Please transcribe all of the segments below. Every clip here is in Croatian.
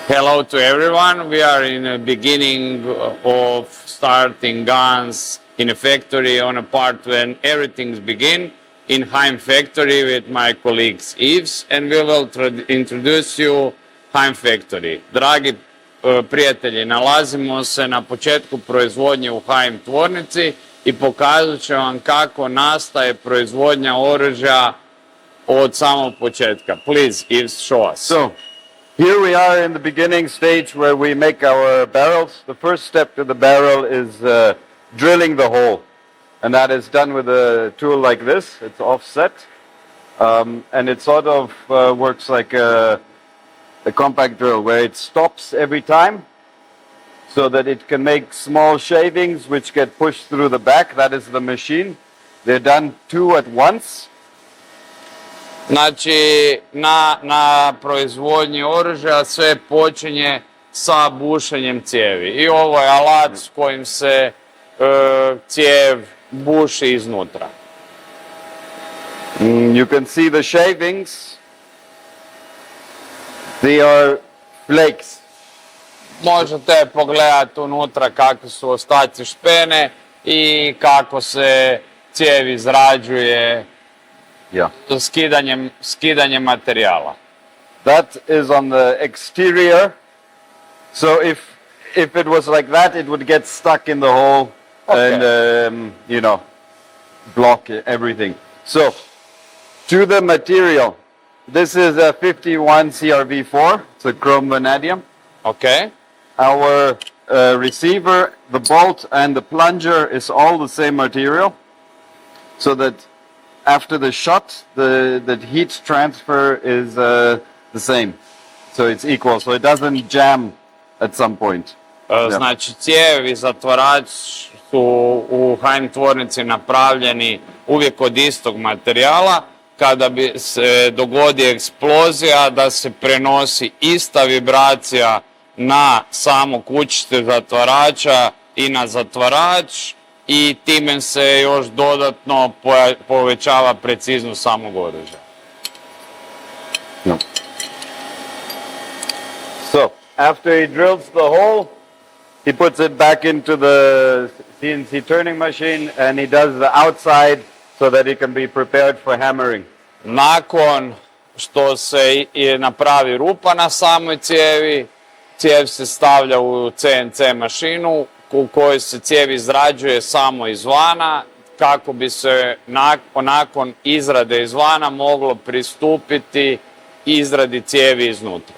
Hello to everyone. We are in the beginning of starting guns in a factory on a part when everything's begin in Heim factory with my colleagues Yves, and we will introduce you Heim factory. Dragi prijatelji, nalazimo se na početku proizvodnje u Heim tvornici i pokazat ću vam kako nastaje proizvodnja oružja od samog početka. Please, Yves, show us. So, here we are in the beginning stage where we make our barrels. The first step to the barrel is drilling the hole. And that is done with a tool like this. It's offset. And it sort of works like a compact drill where it stops every time so that it can make small shavings which get pushed through the back. That is the machine. They're done two at once. Znači, na proizvodnji oružja sve počinje sa bušenjem cijevi. I ovo je alat s kojim se cijev buši iznutra. You can see the shavings. They are flakes. Možete pogledati unutra kakvi su ostaci špene i kako se cijev izrađuje skidanjem materijala. That is on the exterior. So if it was like that, it would get stuck in the hole and block everything. So to the material, this is a 51 CRV4. It's a chrome vanadium. Okay. Our receiver, the bolt, and the plunger is all the same material, so that after the shot, the heat transfer is the same. So it's equal, so it doesn't jam at some point. Znači, cijev i zatvarač su u Heim tvornici napravljeni uvijek od istog materijala. Kada bi se dogodi eksplozija, da se prenosi ista vibracija na samo kućište zatvarača i na zatvarač, i time se još dodatno povećava preciznost samog oružja. So, after he drills the hole, he puts it back into the CNC turning machine and he does the outside so that it can be prepared for hammering. Nakon što se napravi rupa na samoj cijevi, cijev se stavlja u CNC mašinu u kojoj se cijev izrađuje samo izvana, kako bi se nakon izrade izvana moglo pristupiti izradi cijevi iznutra.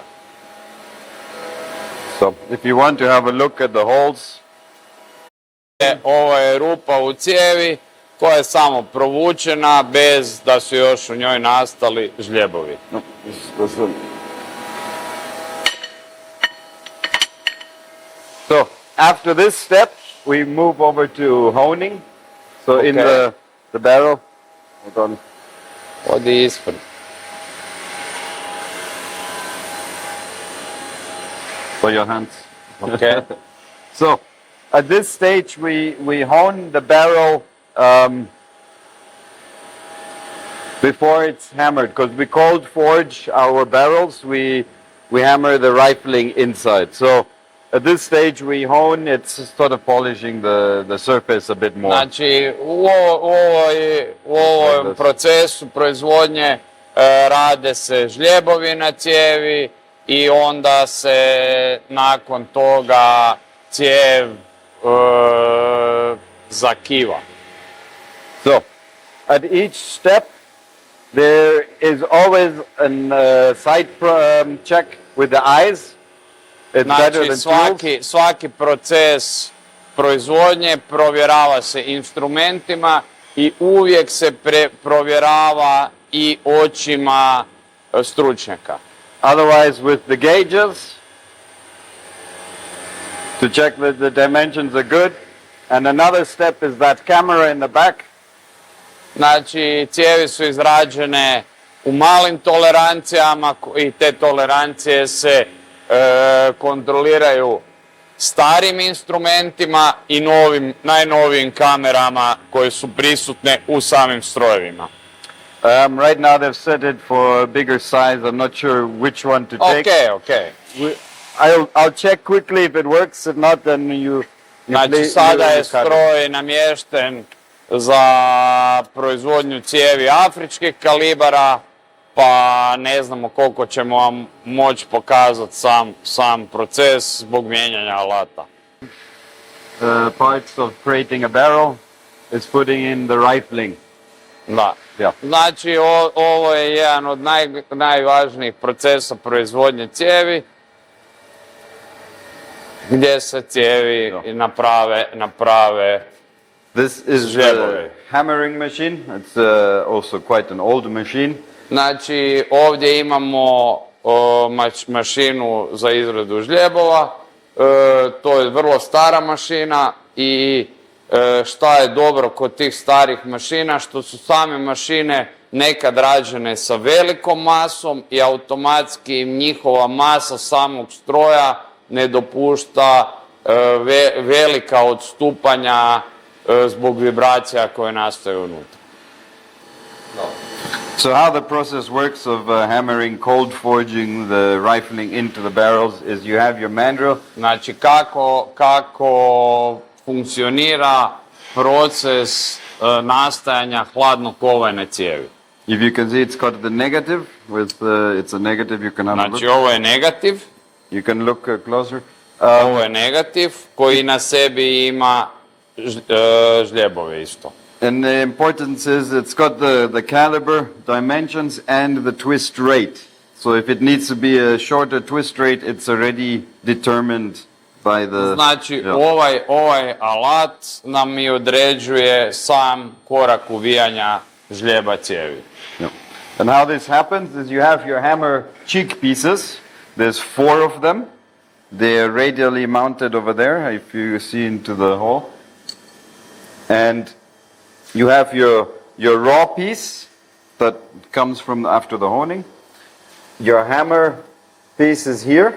So, if you want to have a look at the holes. Ovo je rupa u cijevi koja je samo provučena bez da su još u njoj nastali žljebovi. So, after this step, we move over to honing. So in the barrel, hold on. Odi ispred. For your hands. Okay. So at this stage, we hone the barrel before it's hammered, because we cold forge our barrels. We hammer the rifling inside. So at this stage we hone, it's sort of polishing the surface a bit more. Znači, u ovom procesu proizvodnje rade se žljebovi na cijevi i onda se nakon toga cijev zakiva. So, at each step there is always a sight check with the eyes. Znači, svaki proces proizvodnje provjerava se instrumentima i uvijek se provjerava i očima stručnjaka. Otherwise with the gauges to check that the dimensions are good. And another step is that camera in the back. Znači, cijevi su izrađene u malim tolerancijama i te tolerancije se kontroliraju starim instrumentima i najnovijim kamerama koje su prisutne u samim strojevima. Right now they've set it for a bigger size. I'm not sure which one to take. Okay. I'll check quickly if it works. If not, then you Znači sada je stroj namješten za proizvodnju cijevi afričkih kalibara, pa ne znamo koliko ćemo vam moći pokazati sam proces zbog mijenjanja alata. Parts of creating a barrel is putting in the rifling. Da. Yeah. Znači ovo je jedan od najvažnijih procesa proizvodnje cijevi, gdje se cijevi naprave. This is the Žljebovi. hammering machine. It's also quite an old machine. Znači ovdje imamo mašinu za izradu žljebova. To je vrlo stara mašina i šta je dobro kod tih starih mašina, što su same mašine nekad rađene sa velikom masom i automatski njihova masa samog stroja ne dopušta velika odstupanja zbog vibracija koje nastaju unutra. So how the process works of hammering, cold forging, the rifling into the barrels is you have your mandrel. Znači kako funkcionira proces nastajanja hladnokovane cijevi. If you can see, it's got the negative. It's a negative. You can have a Znači look. ovo je negativ, You can look closer. ovo je negativ koji na sebi ima žljebove isto. And the importance is it's got the caliber, dimensions, and the twist rate. So if it needs to be a shorter twist rate, it's already determined by the... Znači Yeah. ovaj alat nam i određuje sam korak uvijanja žljeba cijevi. Yeah. And how this happens is you have your hammer cheek pieces. There's 4 of them. They are radially mounted over there, if you see into the hole. And you have your raw piece that comes from after the honing. Your hammer piece is here.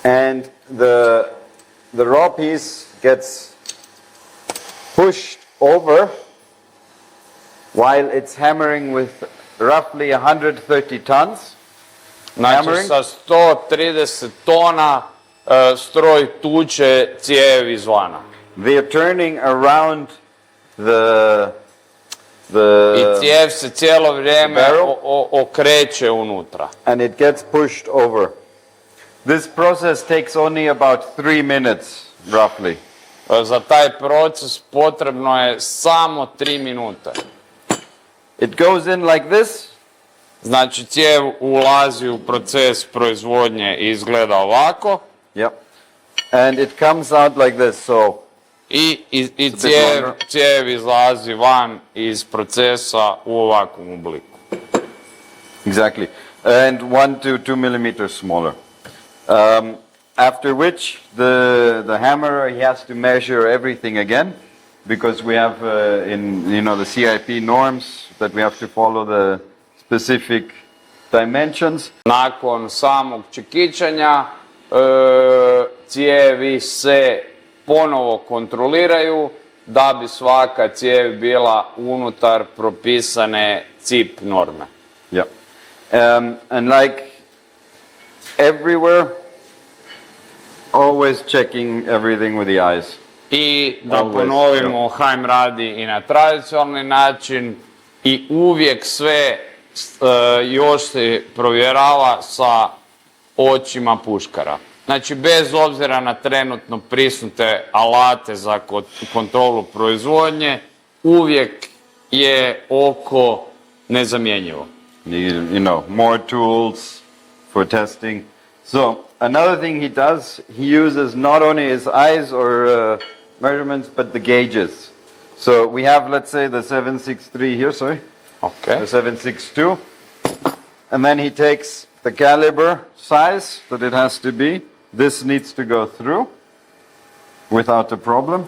And the raw piece gets pushed over while it's hammering with roughly 130 tons. Znači Hammering? sa 130 tona stroj tuče cijevi izvana. They are turning around I cijev se cijelo vrijeme barrel? okreće unutra. and it gets pushed over. This process takes only about 3 minutes, roughly. Za taj proces potrebno je samo 3 minute. It goes in like this, Znači cijev ulazi u proces proizvodnje i izgleda ovako yep, and it comes out like this. So i bit longer. cijev izlazi van iz procesa u ovakvom obliku. exactly, and 1 to 2 millimeters smaller. After which the hammerer, he has to measure everything again, because we have in the CIP norms that we have to follow the specific dimensions. Nakon samog čekićanja cijevi se ponovo kontroliraju da bi svaka cijev bila unutar propisane CIP norme. Yeah. And like everywhere, always checking everything with the eyes. I da Always, ponovimo, HAIM radi i na tradicionalni način i uvijek sve još se provjerava sa očima puškara. Znači bez obzira na trenutno prisutne alate za kontrolu proizvodnje, uvijek je oko nezamjenjivo. You know, more tools for testing. So another thing he does, he uses not only his eyes or measurements, but the gauges. So we have, let's say, the 763 here, sorry, Okay. the 762, and then he takes the caliber size that it has to be. This needs to go through without a problem.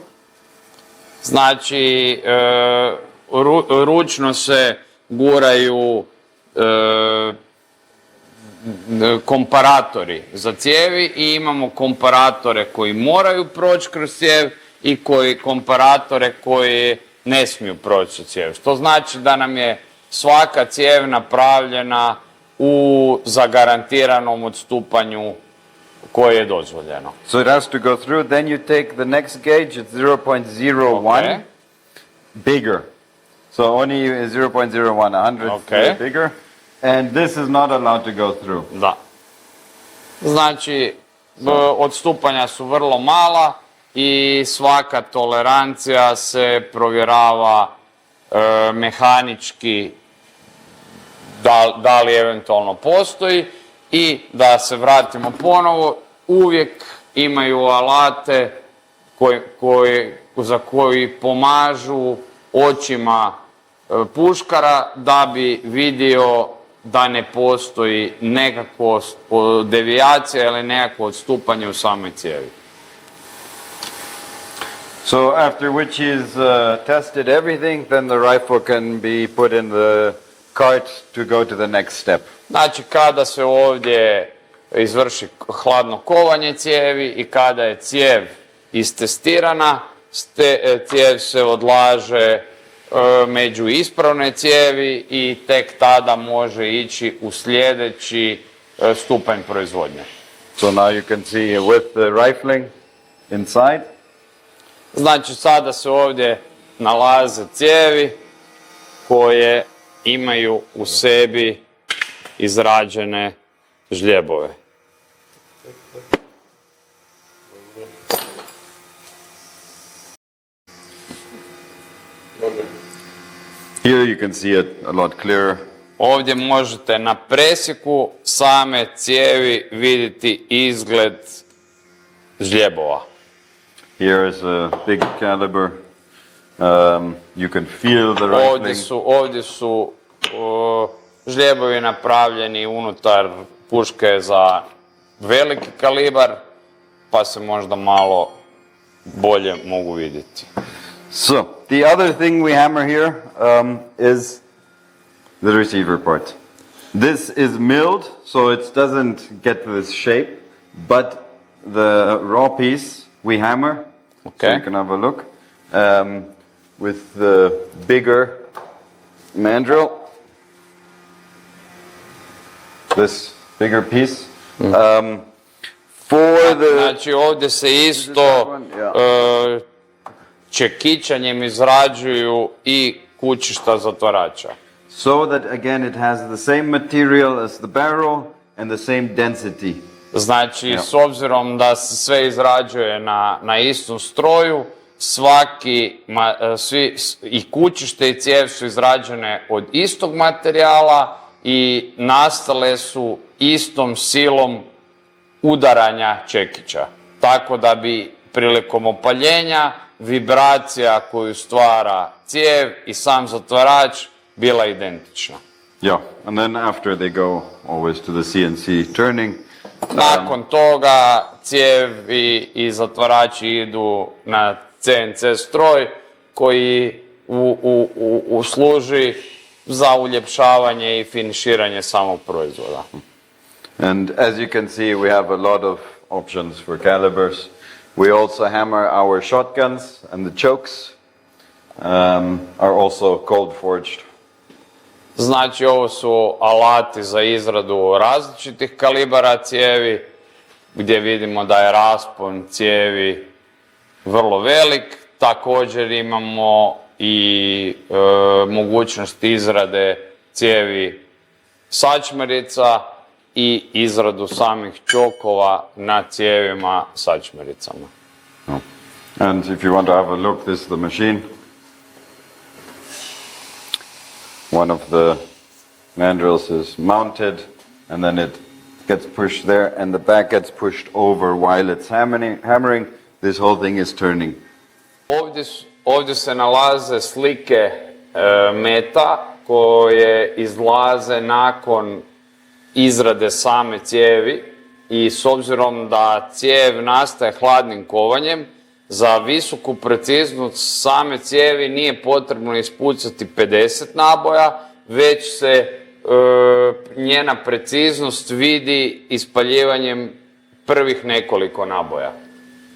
Znači, ručno se guraju komparatori za cijevi i imamo komparatore koji moraju proći kroz cijev i komparatore koji ne smiju proći kroz cijev. Što znači da nam je svaka cijev napravljena u zagarantiranom odstupanju koje je dozvoljeno. So it has to go through. Then you take the next gauge, it's 0.01, Okay. bigger. So only 0.01, 100 Okay. bigger. And this is not allowed to go through. Da. Znači, odstupanja su vrlo mala i svaka tolerancija se provjerava mehanički da li eventualno postoji i da se vratimo ponovo, uvijek imaju alate za koji pomažu očima puškara da bi vidio da ne postoji nekakvo devijacija ili nekakvo odstupanje u samoj cijevi. So after which he's tested everything, then the rifle can be put in the cart to go to the next step. Znači, kada se ovdje izvrši hladno kovanje cijevi i kada je cijev istestirana, cijev se odlaže među ispravne cijevi i tek tada može ići u sljedeći stupanj proizvodnje. So now you can see with the rifling inside. Znači, sada se ovdje nalaze cijevi koje imaju u sebi izrađene žljebove. Here you can see it a lot clearer. Ovdje možete na presjeku same cijevi vidjeti izgled žljebova. Here is a big caliber. You can feel the rifling. Ovdje su žljebovi napravljeni unutar puške za veliki kalibar, pa se možda malo bolje mogu vidjeti. So, the other thing we hammer here is the receiver part. This is milled, so it doesn't get this shape, but the raw piece we hammer, so Okay. you can have a look, with the bigger mandrel, this bigger piece. For the Znači, ovdje se isto čekićanjem izrađuju i kućišta zatvarača. so that again it has the same material as the barrel and the same density. Znači, s obzirom da se sve izrađuje na istom stroju, i kućište i cijev su izrađene od istog materijala i nastale su istom silom udaranja čekića. Tako da bi prilikom opaljenja vibracija koju stvara cijev i sam zatvarač bila identična. Yeah, and then after they go always to the CNC turning. Nakon toga cijevi i zatvarači idu na CNC stroj koji služi za uljepšavanje i finiširanje samog proizvoda. And as you can see, we have a lot of options for calibers. We also hammer our shotguns, and the chokes are also cold forged. Znači, ovo su alati za izradu različitih kalibara cijevi, gdje vidimo da je raspon cijevi vrlo velik. Također imamo i mogućnost izrade cijevi sačmarica i izradu samih čokova na cijevima sačmaricama. And if you want to have a look, this is the machine. One of the mandrels is mounted, and then it gets pushed there, and the back gets pushed over while it's hammering. This whole thing is turning. Ovdje se nalaze slike meta koje izlaze nakon izrade same cijevi i s obzirom da cijev nastaje hladnim kovanjem, za visoku preciznost same cijevi nije potrebno ispucati 50 naboja, već se njena preciznost vidi ispaljivanjem prvih nekoliko naboja.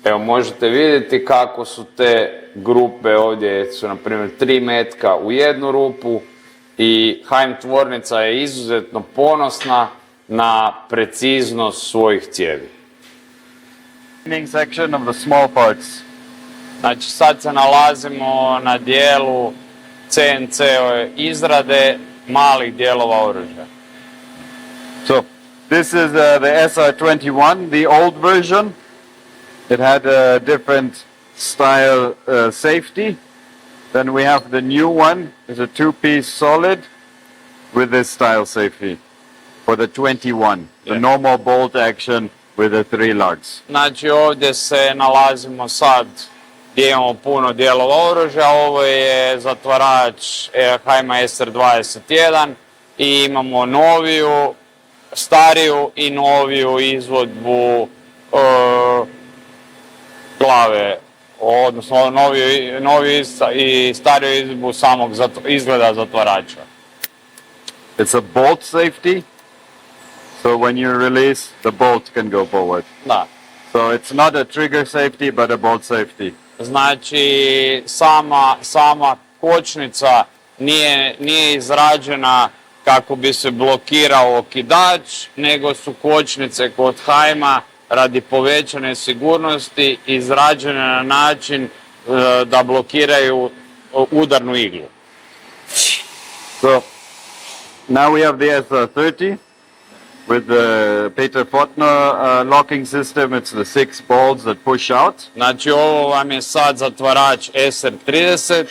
Evo, možete vidjeti kako su te grupe, ovdje su na primjer 3 metka u jednu rupu i Heim tvornica je izuzetno ponosna na preciznost svojih cijevi. Cleaning section of the small parts. Znači sad se nalazimo na dijelu CNC izrade malih dijelova oružja. So this is the SR21, the old version. It had a different style safety. Then we have the new one. It's a two-piece solid with this style safety for the 21, the Yeah. normal bolt action with the 3 lugs. Znači ovdje se nalazimo sad gdje imamo puno dijelova oružja, ovo je zatvarač HIMA SR21 i imamo noviju, stariju i noviju izvodbu glave, odnosno noviju i stariju izvedbu samog izgleda zatvarača. It's a bolt safety, so when you release, the bolt can go forward. Da. So it's not a trigger safety, but a bolt safety. Znači sama kočnica nije izrađena kako bi se blokirao okidač, nego su kočnice kod HIMA radi povećane sigurnosti izrađene na način da blokiraju udarnu iglu. So now we have the SR30 with the Peter Fottner locking system. It's the 6 bolts that push out. Znači ovo vam je sad zatvarač SR30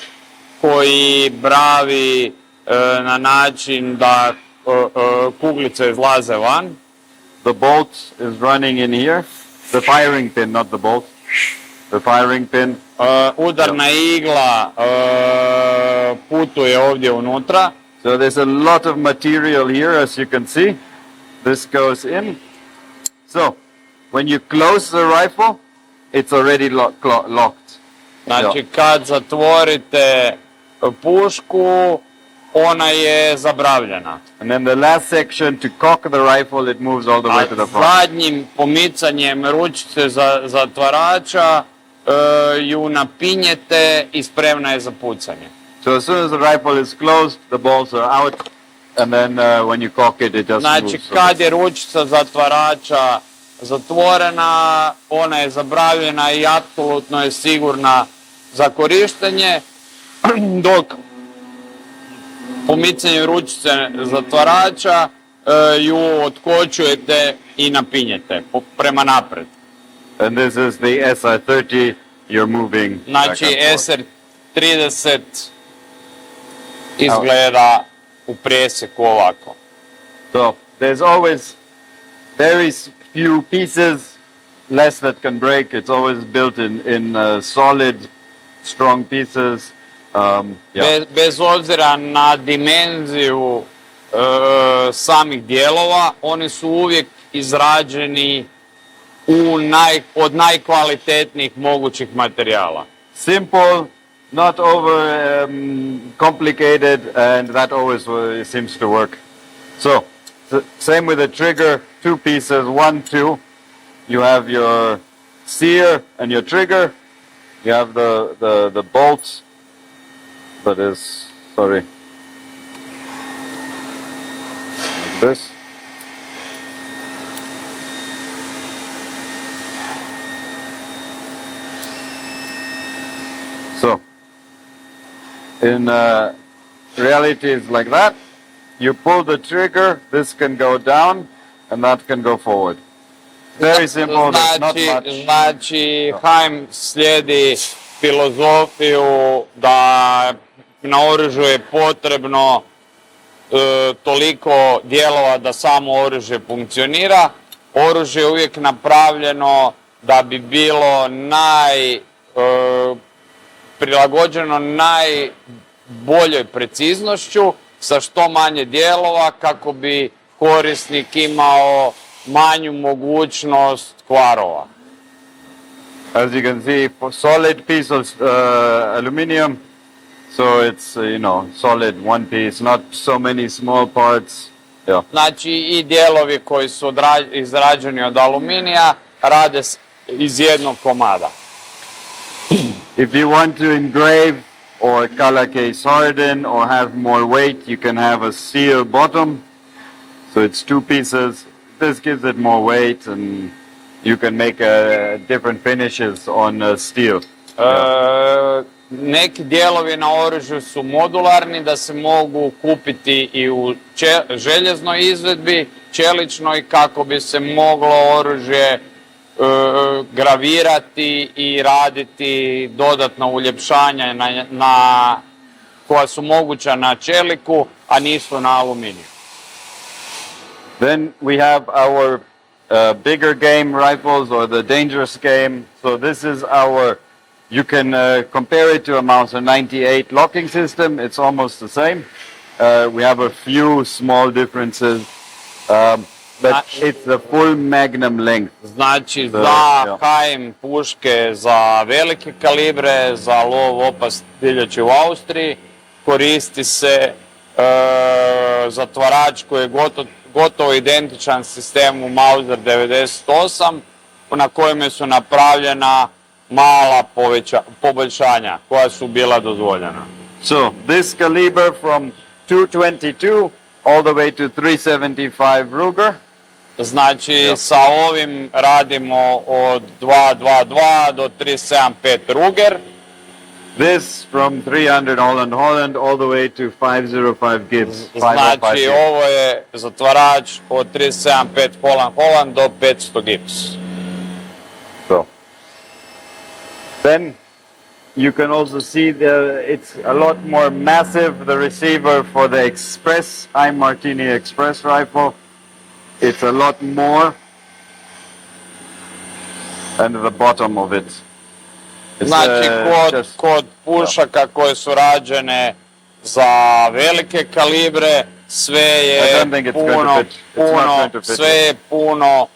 koji bravi na način da kuglice izlaze van. The bolt is running in here. The firing pin, not the bolt. The firing pin. Udarna igla putuje ovdje unutra. So there's a lot of material here, as you can see. This goes in. So when you close the rifle, it's already locked. Znači kad zatvorite pušku, ona je zabravljena. And then the last section to cock the rifle, it moves all the way to the A front. zadnjim pomicanjem ručice zatvarača ju napinjete i spremna je za pucanje. So as soon as the rifle is closed, the bolts are out, and then when you cock it, it just Znači moves. kad je ručica zatvarača zatvorena, ona je zabravljena i apsolutno je sigurna za korištenje, dok pomicanjem ručice zatvarača ju otkočujete i napinjete prema napred. And this is the SR30, you're moving back Znači and forth. SR30 izgleda u presjeku ovako. So there's always very few pieces, less that can break. It's always built in solid, strong pieces. Bez obzira na dimenziju samih dijelova, oni su uvijek izrađeni od najkvalitetnijih mogućih materijala. Simple, not over complicated, and that always seems to work. So, same with the trigger, 2 pieces, 1, 2. You have your sear and your trigger. You have the bolts. That is, sorry. Like this. So, in reality, it's like that. You pull the trigger, this can go down, and that can go forward. Very simple, there's not much. Znači, HIMA slijedi filozofiju da na oružju je potrebno toliko dijelova da samo oružje funkcionira. Oružje je uvijek napravljeno da bi bilo prilagođeno najboljoj preciznošću sa što manje dijelova kako bi korisnik imao manju mogućnost kvarova. As you can see, for solid piece of aluminium, so it's, solid one piece, not so many small parts. Yeah. Znači i dijelovi koji su izrađeni od aluminija rade iz jednog komada. If you want to engrave or color case harden or have more weight, you can have a seal bottom. So it's 2 pieces. This gives it more weight and you can make different finishes on steel. Neki dijelovi na oružju su modularni da se mogu kupiti i u željeznoj izvedbi, čeličnoj, kako bi se moglo oružje gravirati i raditi dodatna uljepšanja koja su moguća na čeliku, a nisu na aluminiju. Then we have our bigger game rifles, or the dangerous game. So this is our, you can compare it to a Mauser 98 locking system. It's almost the same. We have a few small differences, but it's the full magnum length. Znači za HM puške za velike kalibre, za lov opasne divljači u Austriji, koristi se zatvarač koji je gotovo identičan sistemu Mauser 98, na kojem su napravljena mala poboljšanja koja su bila dozvoljena. So this caliber from 222 all the way to 375 Ruger. Znači sa ovim radimo od 222 do 375 Ruger. This from 300 Holland all the way to 505 Gibbs. Znači ovo je zatvarač od 375 Holland do 500 Gibbs. So then you can also see it's a lot more massive, the receiver for the Express, I'm Martini Express rifle. It's a lot more, and the bottom of it. Znači kod pušaka koje su rađene za velike kalibre, sve je puno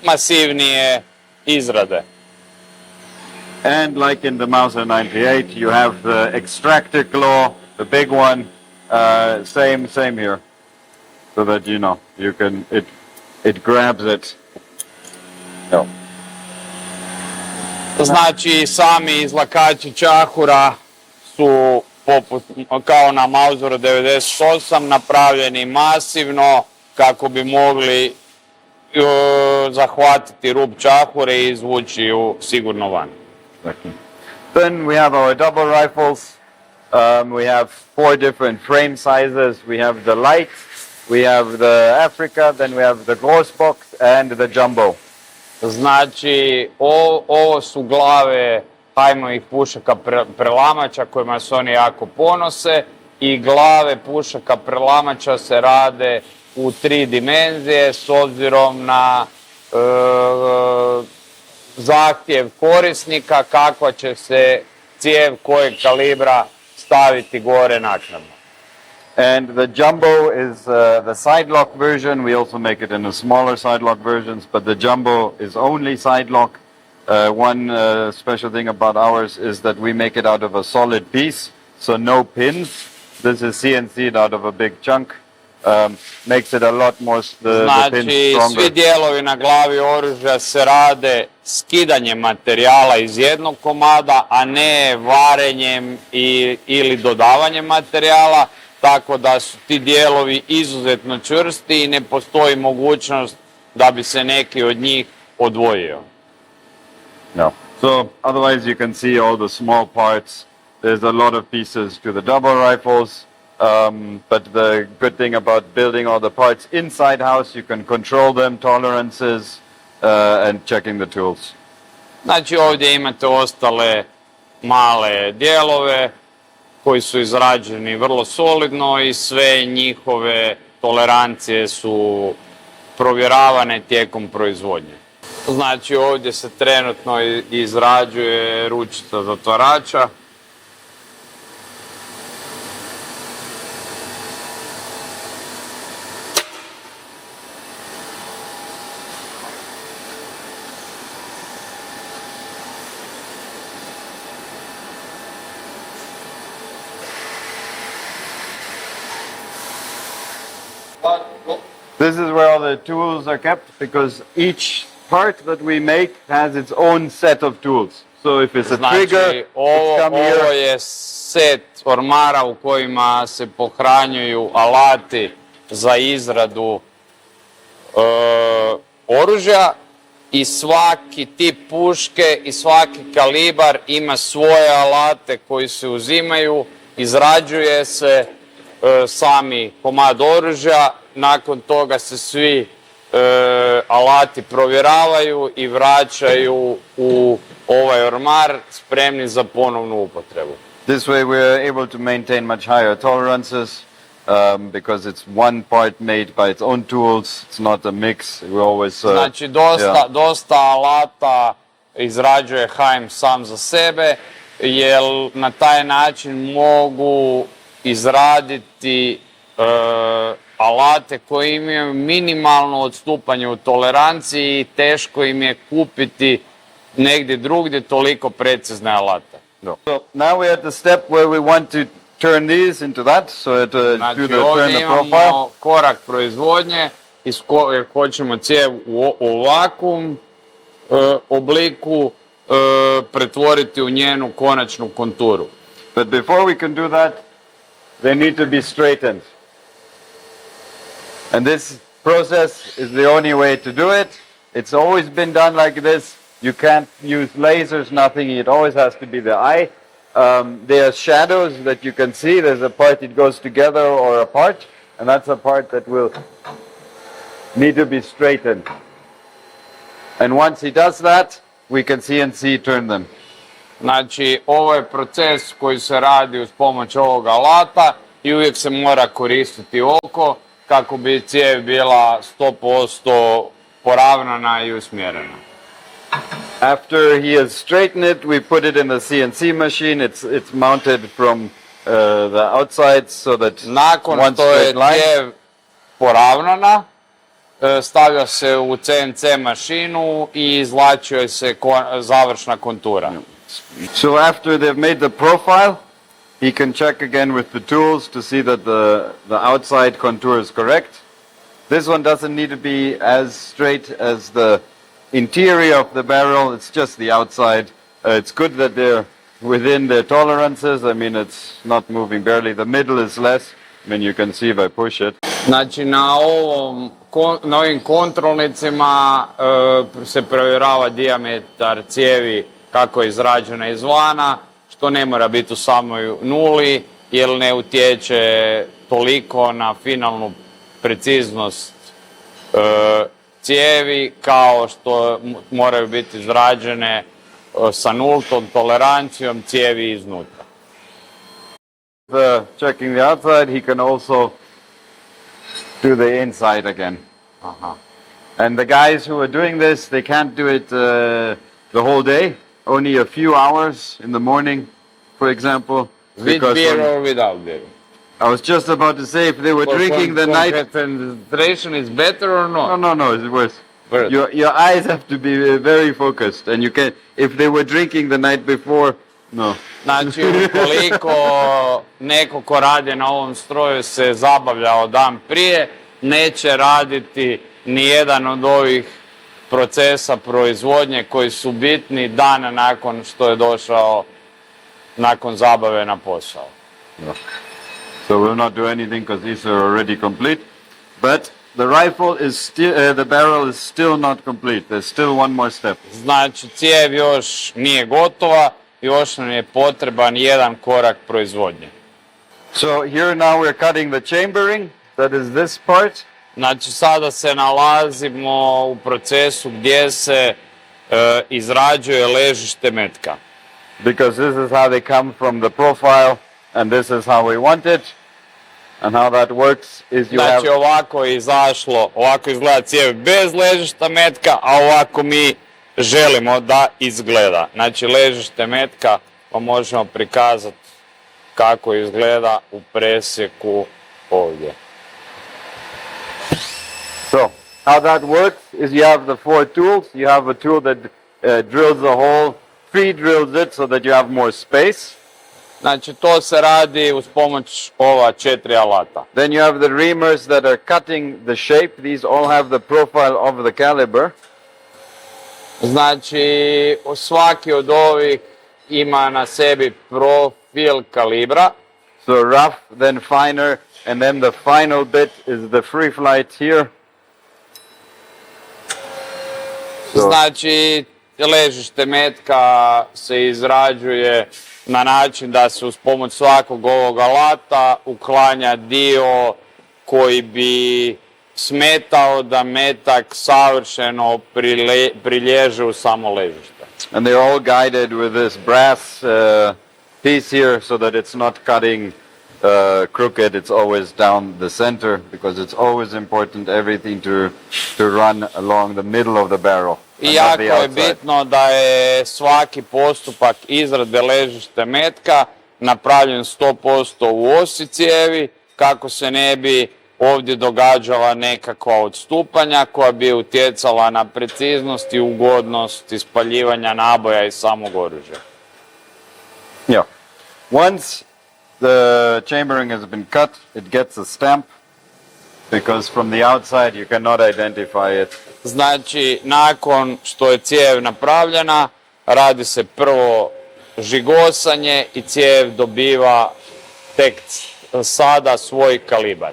masivnije izrade. And like in the Mauser 98, you have the extractor claw, the big one, same here, so that you can it grabs it. No. Znači sami izlakači čahura su kao na Mauseru 98 napravljeni masivno kako bi mogli zahvatiti rub čahure i izvući ju sigurno van. Exactly. Then we have our double rifles. We have 4 different frame sizes. We have the light, we have the Africa, then we have the Grossbox and the Jumbo. Znači, ovo su glave hajmovih pušaka prelamača kojima se oni jako ponose, i glave pušaka prelamača se rade u 3 dimenzije s obzirom na zahtjev korisnika kakva će se cijev kojeg kalibra staviti gore naknadno. And the Jumbo is the side lock version. We also make it in a smaller side lock versions, but the Jumbo is only side lock. One special thing about ours is that we make it out of a solid piece, so no pins. This is CNC'd out of a big chunk. Makes it a lot more the pins stronger. Svi dijelovi na glavi oružja se rade skidanjem materijala iz jednog komada, a ne varenjem ili dodavanjem materijala. Tako da su ti dijelovi izuzetno čvrsti i ne postoji mogućnost da bi se neki od njih odvojio. No. So otherwise you can see all the small parts. There's a lot of pieces to the double rifles, but the good thing about building all the parts inside house, you can control them, tolerances, and checking the tools. Znači ovdje imate ostale male dijelove koji su izrađeni vrlo solidno i sve njihove tolerancije su provjeravane tijekom proizvodnje. Znači ovdje se trenutno izrađuje ručica zatvarača. This is where all the tools are kept, because each part that we make has its own set of tools. So if it's a trigger, znači, ovo je set ormara u kojima se pohranjuju alati za izradu oružja, i svaki tip puške i svaki kalibar ima svoje alate koji se uzimaju, izrađuje se sami komad oružja, nakon toga se svi alati provjeravaju i vraćaju u ovaj ormar spremni za ponovnu upotrebu. This way we are able to maintain much higher tolerances because it's one part made by its own tools. It's not a mix. We always Znači dosta alata izrađuje HM sam za sebe, jer na taj način mogu izraditi alate koji imaju minimalno odstupanje u toleranciji i teško im je kupiti negdje drugdje toliko precizne alate. No. So now we're at the step where we want to turn these into that, so to Znači do ovdje turn the imamo profile. korak proizvodnje iz kojeg hoćemo cijev u ovakvom obliku pretvoriti u njenu konačnu konturu. But before we can do that, they need to be straightened. And this process is the only way to do it. It's always been done like this. You can't use lasers, nothing. It always has to be the eye. There are shadows that you can see. There's a part that goes together or apart, and that's a part that will need to be straightened. And once he does that, we can CNC turn them. Znači, ovo je proces koji se radi uz pomoć ovog alata i uvijek se mora koristiti oko kako bi cijev bila 100% poravnana i usmjerena. After he has straightened it, we put it in the CNC machine. It's mounted from the outside so that Nakon one što je straight line. cijev poravnana, stavlja se u CNC mašinu i izvlačuje se završna kontura. So after they've made the profile, he can check again with the tools to see that the outside contour is correct. This one doesn't need to be as straight as the interior of the barrel, it's just the outside. It's good that they're within their tolerances. I mean, it's not moving barely. The middle is less. I mean, you can see if I push it. Znači na ovim kontrolnicima se provjerava dijametar cijevi kako je izrađena izvana, što ne mora biti u samoj nuli, jer ne utječe toliko na finalnu preciznost cijevi kao što moraju biti izrađene sa nultom tolerancijom cijevi iznutra. Checking the outside, he can also do the inside again. And the guys who are doing this, they can't do it the whole day. Only a few hours in the morning, for example. With beer or without beer? I was just about to say, if they were drinking the night... Concentration is better or not? No, it's worse. Worse. Your eyes have to be very focused, and you can. If they were drinking the night before, no. Znači, ukoliko neko ko radi na ovom stroju se zabavljao dan prije, neće raditi nijedan od ovih procesa proizvodnje koji su bitni dan nakon što je došao nakon zabave na posao. No. So we'll not do anything because these are already complete. But the rifle is still, the barrel is still not complete. There's still one more step. Znači, cijev još nije gotova, još nam je potreban jedan korak proizvodnje. So here now we're cutting the chambering. That is this part. Znači, sada se nalazimo u procesu gdje se izrađuje ležište metka. Because this is how they come from the profile, and this is how we want it. And how that works is you Znači, have... ovako je izašlo, ovako izgleda cijev bez ležišta metka, a ovako mi želimo da izgleda. Znači, ležište metka pa možemo prikazati kako izgleda u presjeku ovdje. So, how that works is you have the four tools. You have a tool that drills the hole, pre-drills it so that you have more space. Znači, to se radi uz pomoć ova 4 alata. Then you have the reamers that are cutting the shape. These all have the profile of the caliber. Znači, svaki od ovih ima na sebi profil kalibra. So rough, then finer, and then the final bit is the free flight here. Znači, ležište metka se izrađuje na način da se uz pomoć svakog ovog alata uklanja dio koji bi smetao da metak savršeno prilježe u samo ležište. And they're all guided with this brass piece here so that it's not cutting crooked, it's always down the center because it's always important everything to run along the middle of the barrel. I jako je bitno da je svaki postupak izrade ležište metka napravljen 100% u osi cijevi kako se ne bi ovdje događala nekakva odstupanja koja bi utjecala na preciznost i ugodnost ispaljivanja naboja iz samog oružja. Yeah. Once the chambering has been cut, it gets a stamp because from the outside you cannot identify it. Znači, nakon što je cijev napravljena, radi se prvo žigosanje i cijev dobiva tek sada svoj kalibar.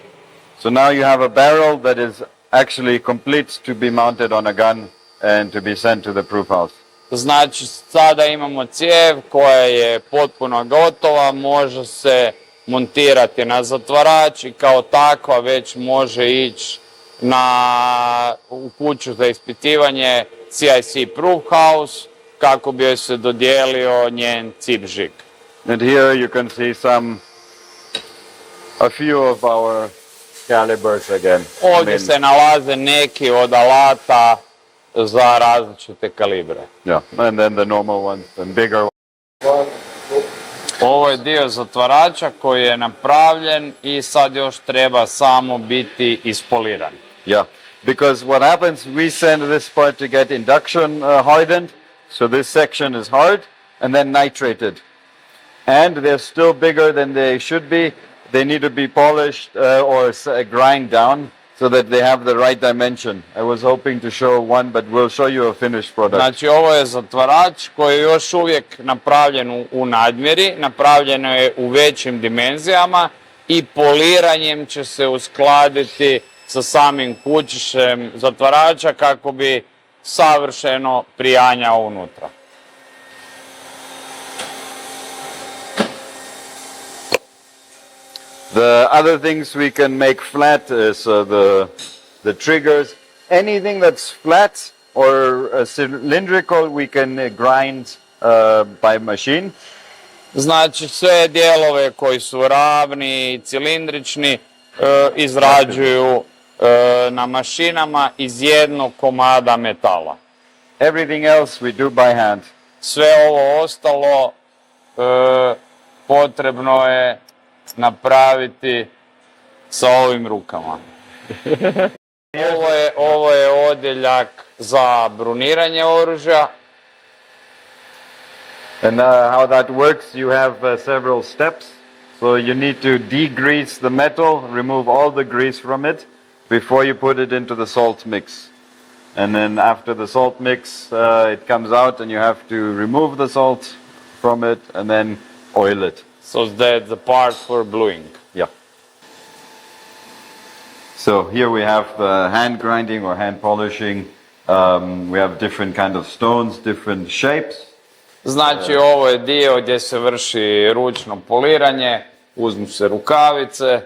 So now you have a barrel that is actually complete to be mounted on a gun and to be sent to the proof house. Znači, sada imamo cijev koja je potpuno gotova, može se montirati na zatvarač i kao takva već može ići u kuću za ispitivanje CIC Proof House kako bi joj se dodijelio njen CIP žig. And here you can see a few of our calibers again. Ovdje se nalaze neki od alata za različite kalibre. Yeah, and then the normal ones and bigger ones. Ovo je dio zatvarača koji je napravljen i sad još treba samo biti ispoliran. Yeah, because what happens, we send this part to get induction hardened, so this section is hard and then nitrated. And they're still bigger than they should be. They need to be polished or grind down so that they have the right dimension. I was hoping to show one, but we'll show you a finished product. Znači, ovo je zatvarač koji je još uvijek napravljen u nadmjeri, napravljeno je u većim dimenzijama i poliranjem će se uskladiti sa samim kućišem zatvarača kako bi savršeno prijanjao unutra. The other things we can make flat is the triggers. Anything that's flat or cylindrical we can grind by machine. Znači, sve dijelove koji su ravni i cilindrični izrađuju na mašinama iz jednog komada metala. Everything else we do by hand. Sve ovo ostalo potrebno je napraviti sa ovim rukama. Ovo je odjeljak za bruniranje oružja. And how that works, you have several steps. So you need to degrease the metal, remove all the grease from it before you put it into the salt mix. And then after the salt mix, it comes out and you have to remove the salt from it and then oil it. So that's the part for bluing. Yeah. So here we have the hand grinding or hand polishing. We have different kind of stones, different shapes. Znači, ovo je dio gdje se vrši ručno poliranje, uzmu se rukavice,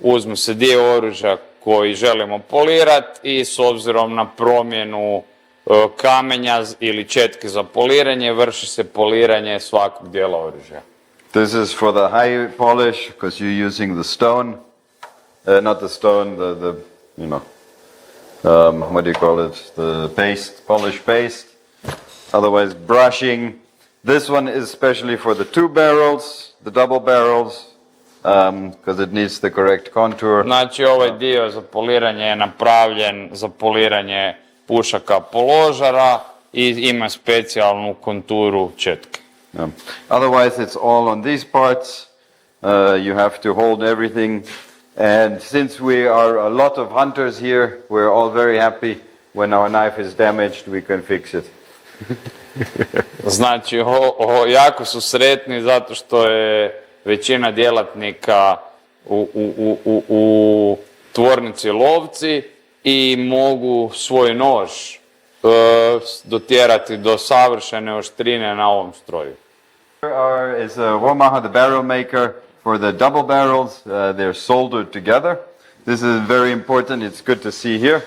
uzmu se dio oružja koji želimo polirati i s obzirom na promjenu kamenja ili četke za poliranje, vrši se poliranje svakog dijela oružja. This is for the high polish because you're using the stone, not the stone, the you know, what do you call it? The paste, polish paste. Otherwise, brushing. This one is especially for the two barrels, the double barrels, because it needs the correct contour. Znači, ovaj dio za poliranje je napravljen za poliranje pušaka položara i ima specijalnu konturu četke. Yeah. Otherwise, it's all on these parts. You have to hold everything. And since we are a lot of hunters here, we're all very happy when our knife is damaged, we can fix it. Znači, jako su sretni zato što je većina djelatnika u tvornici lovci i mogu svoj nož dotjerati do savršene oštrine na ovom stroju. Here is Romaha, the barrel maker for the double barrels. They're soldered together. This is very important. It's good to see here.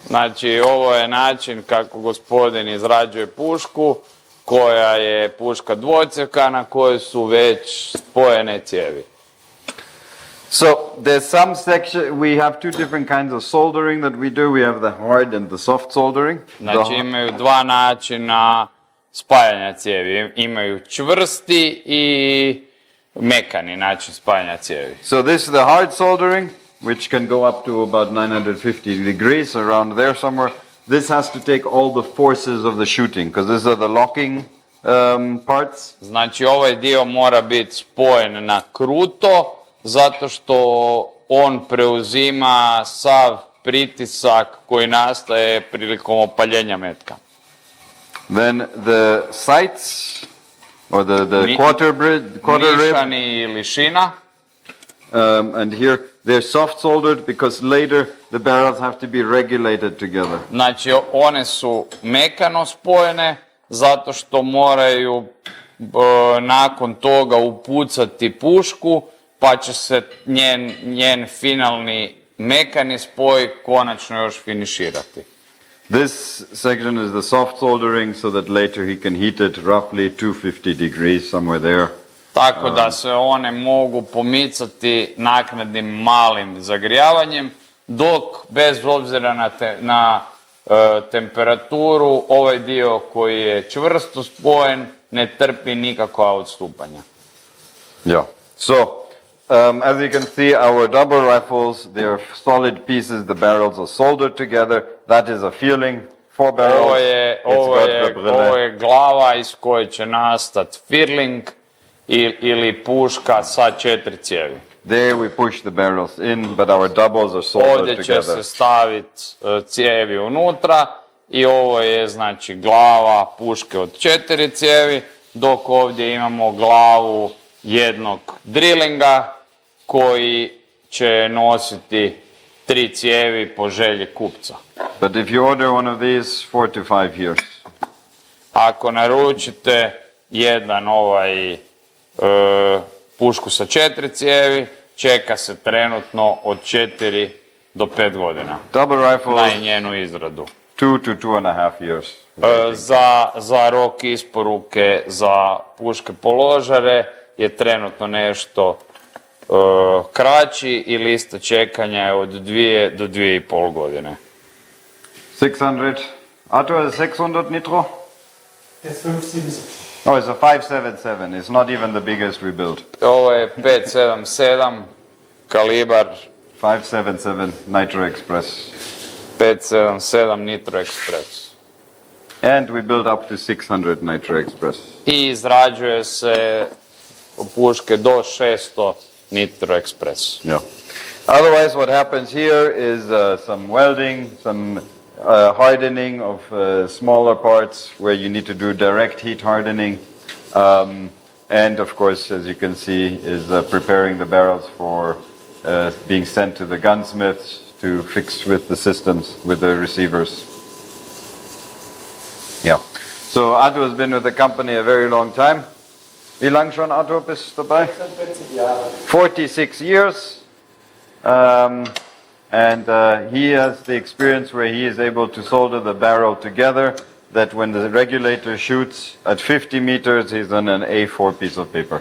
Znači, ovo je način kako gospodin izrađuje pušku, koja je puška dvocjevka na kojoj su već spojene cijevi. So there's some section, we have two different kinds of soldering that we do. We have the hard and the soft soldering. Znači, imaju dva načina spajanja cijevi. Imaju čvrsti i mekani način spajanja cijevi. So this is the hard soldering, which can go up to about 950 degrees, around there somewhere. This has to take all the forces of the shooting, because these are the locking parts. Znači, ovaj dio mora biti spojen na kruto, zato što on preuzima sav pritisak koji nastaje prilikom opaljenja metka. Then the sights, or the quarter rib, Nišani ili šina. and here they're soft soldered because later the barrels have to be regulated together. Znači, one su mekano spojene, zato što moraju nakon toga upucati pušku, pa će se njen finalni mekani spoj konačno još finiširati. This section is the soft soldering so that later he can heat it roughly 250 degrees, somewhere there. Tako da se one mogu pomicati naknadnim malim zagrijavanjem, dok bez obzira na temperaturu ovaj dio koji je čvrsto spojen ne trpi nikakva odstupanja. Yeah. So, as you can see, our double rifles, they're solid pieces. The barrels are soldered together. That is a feeling. 4 barrels. Ovo je glava iz koje će nastati firling ili puška sa 4 cijevi. There we push the barrels in, but our doubles are soldered Ovdje će together. se staviti cijevi unutra i ovo je znači glava puške od 4 cijevi, dok ovdje imamo glavu jednog drillinga koji će nositi 3 cijevi po želji kupca. But if you order one of these, 4 to 5 years. Ako naručite jedan pušku sa 4 cijevi, čeka se trenutno od 4 do 5 godina Double rifle, na njenu izradu. 2 to 2.5 years. Za rok isporuke za puške položare je trenutno nešto kraći i lista čekanja je od 2 do 2,5 godine. 600. Arthur, is 600 nitro? It's 577. Oh, it's a 577. It's not even the biggest we built. Ovo je 577 kalibar 577 Nitro Express. 577 Nitro Express. And we built up to 600 Nitro Express. I izrađuje se puške do 600 Nitro Express. Yeah. Otherwise, what happens here is some welding, some hardening of smaller parts where you need to do direct heat hardening. And of course, as you can see, is preparing the barrels for being sent to the gunsmiths to fix with the systems, with the receivers. Yeah. So Arthur has been with the company a very long time. Wie lang schon Arthur bist dabei? 46 Jahre. 46 years. And he has the experience where he is able to solder the barrel together, that when the regulator shoots at 50 meters, he's on an A4 piece of paper.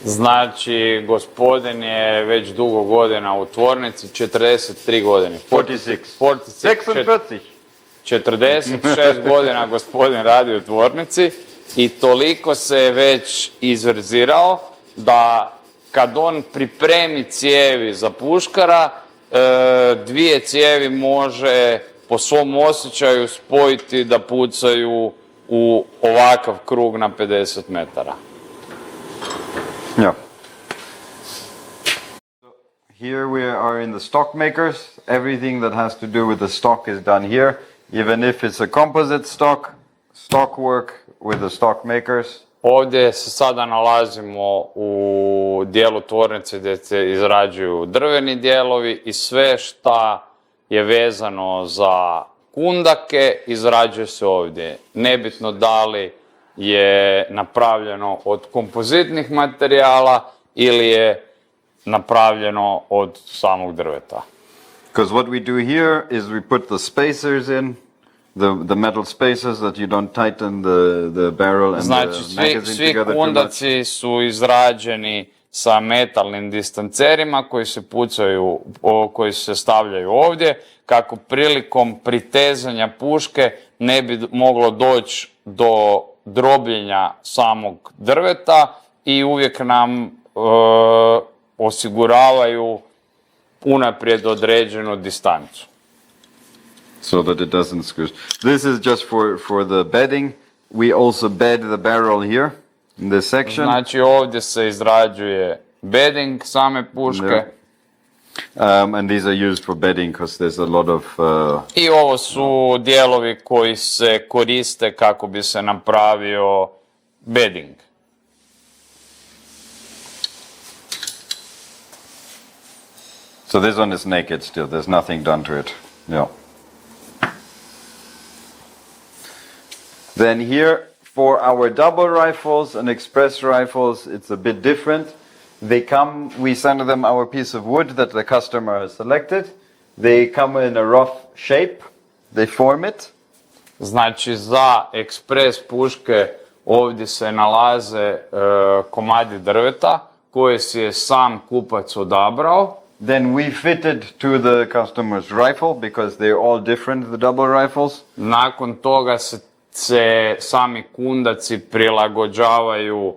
Znači, gospodin je već dugo godina u tvornici, 43 godine. 46. 46. 46 godina gospodin radi u tvornici i toliko se je već izverzirao da kad on pripremi cijevi za puškara, 2 cijevi može po svom osjećaju spojiti da pucaju u ovakav krug na 50 metara. Yeah. So here we are in the stock makers. Everything that has to do with the stock is done here. Even if it's a composite stock work with the stock makers. Ovdje se sada nalazimo u dijelu tvornice gdje se izrađuju drveni dijelovi i sve šta je vezano za kundake izrađuje se ovdje. Nebitno da li je napravljeno od kompozitnih materijala ili je napravljeno od samog drveta. Because what we do here is we put the spacers in, the metal spacers that you don't tighten the barrel and Znači, the magazine svi together too much. kundaci su izrađeni sa metalnim distancerima koji se pucaju, koji se stavljaju ovdje, kako prilikom pritezanja puške ne bi moglo doći do drobljenja samog drveta i uvijek nam osiguravaju unaprijed određenu distancu. So that it doesn't squish. This is just for the bedding. We also bed the barrel here in this section. Znači ovdje se izrađuje bedding same puške. And these are used for bedding because there's a lot of... I ovo su dijelovi koji se koriste kako bi se napravio bedding. So this one is naked still. There's nothing done to it. Yeah. Then here, for our double rifles and express rifles, it's a bit different. They come, we send them our piece of wood that the customer has selected. They come in a rough shape. They form it. Znači za ekspres puške ovdje se nalaze komadi drveta koje si je sam kupac odabrao. Then we fitted to the customer's rifle because they're all different, the double rifles. Nakon toga se sami kundaci prilagođavaju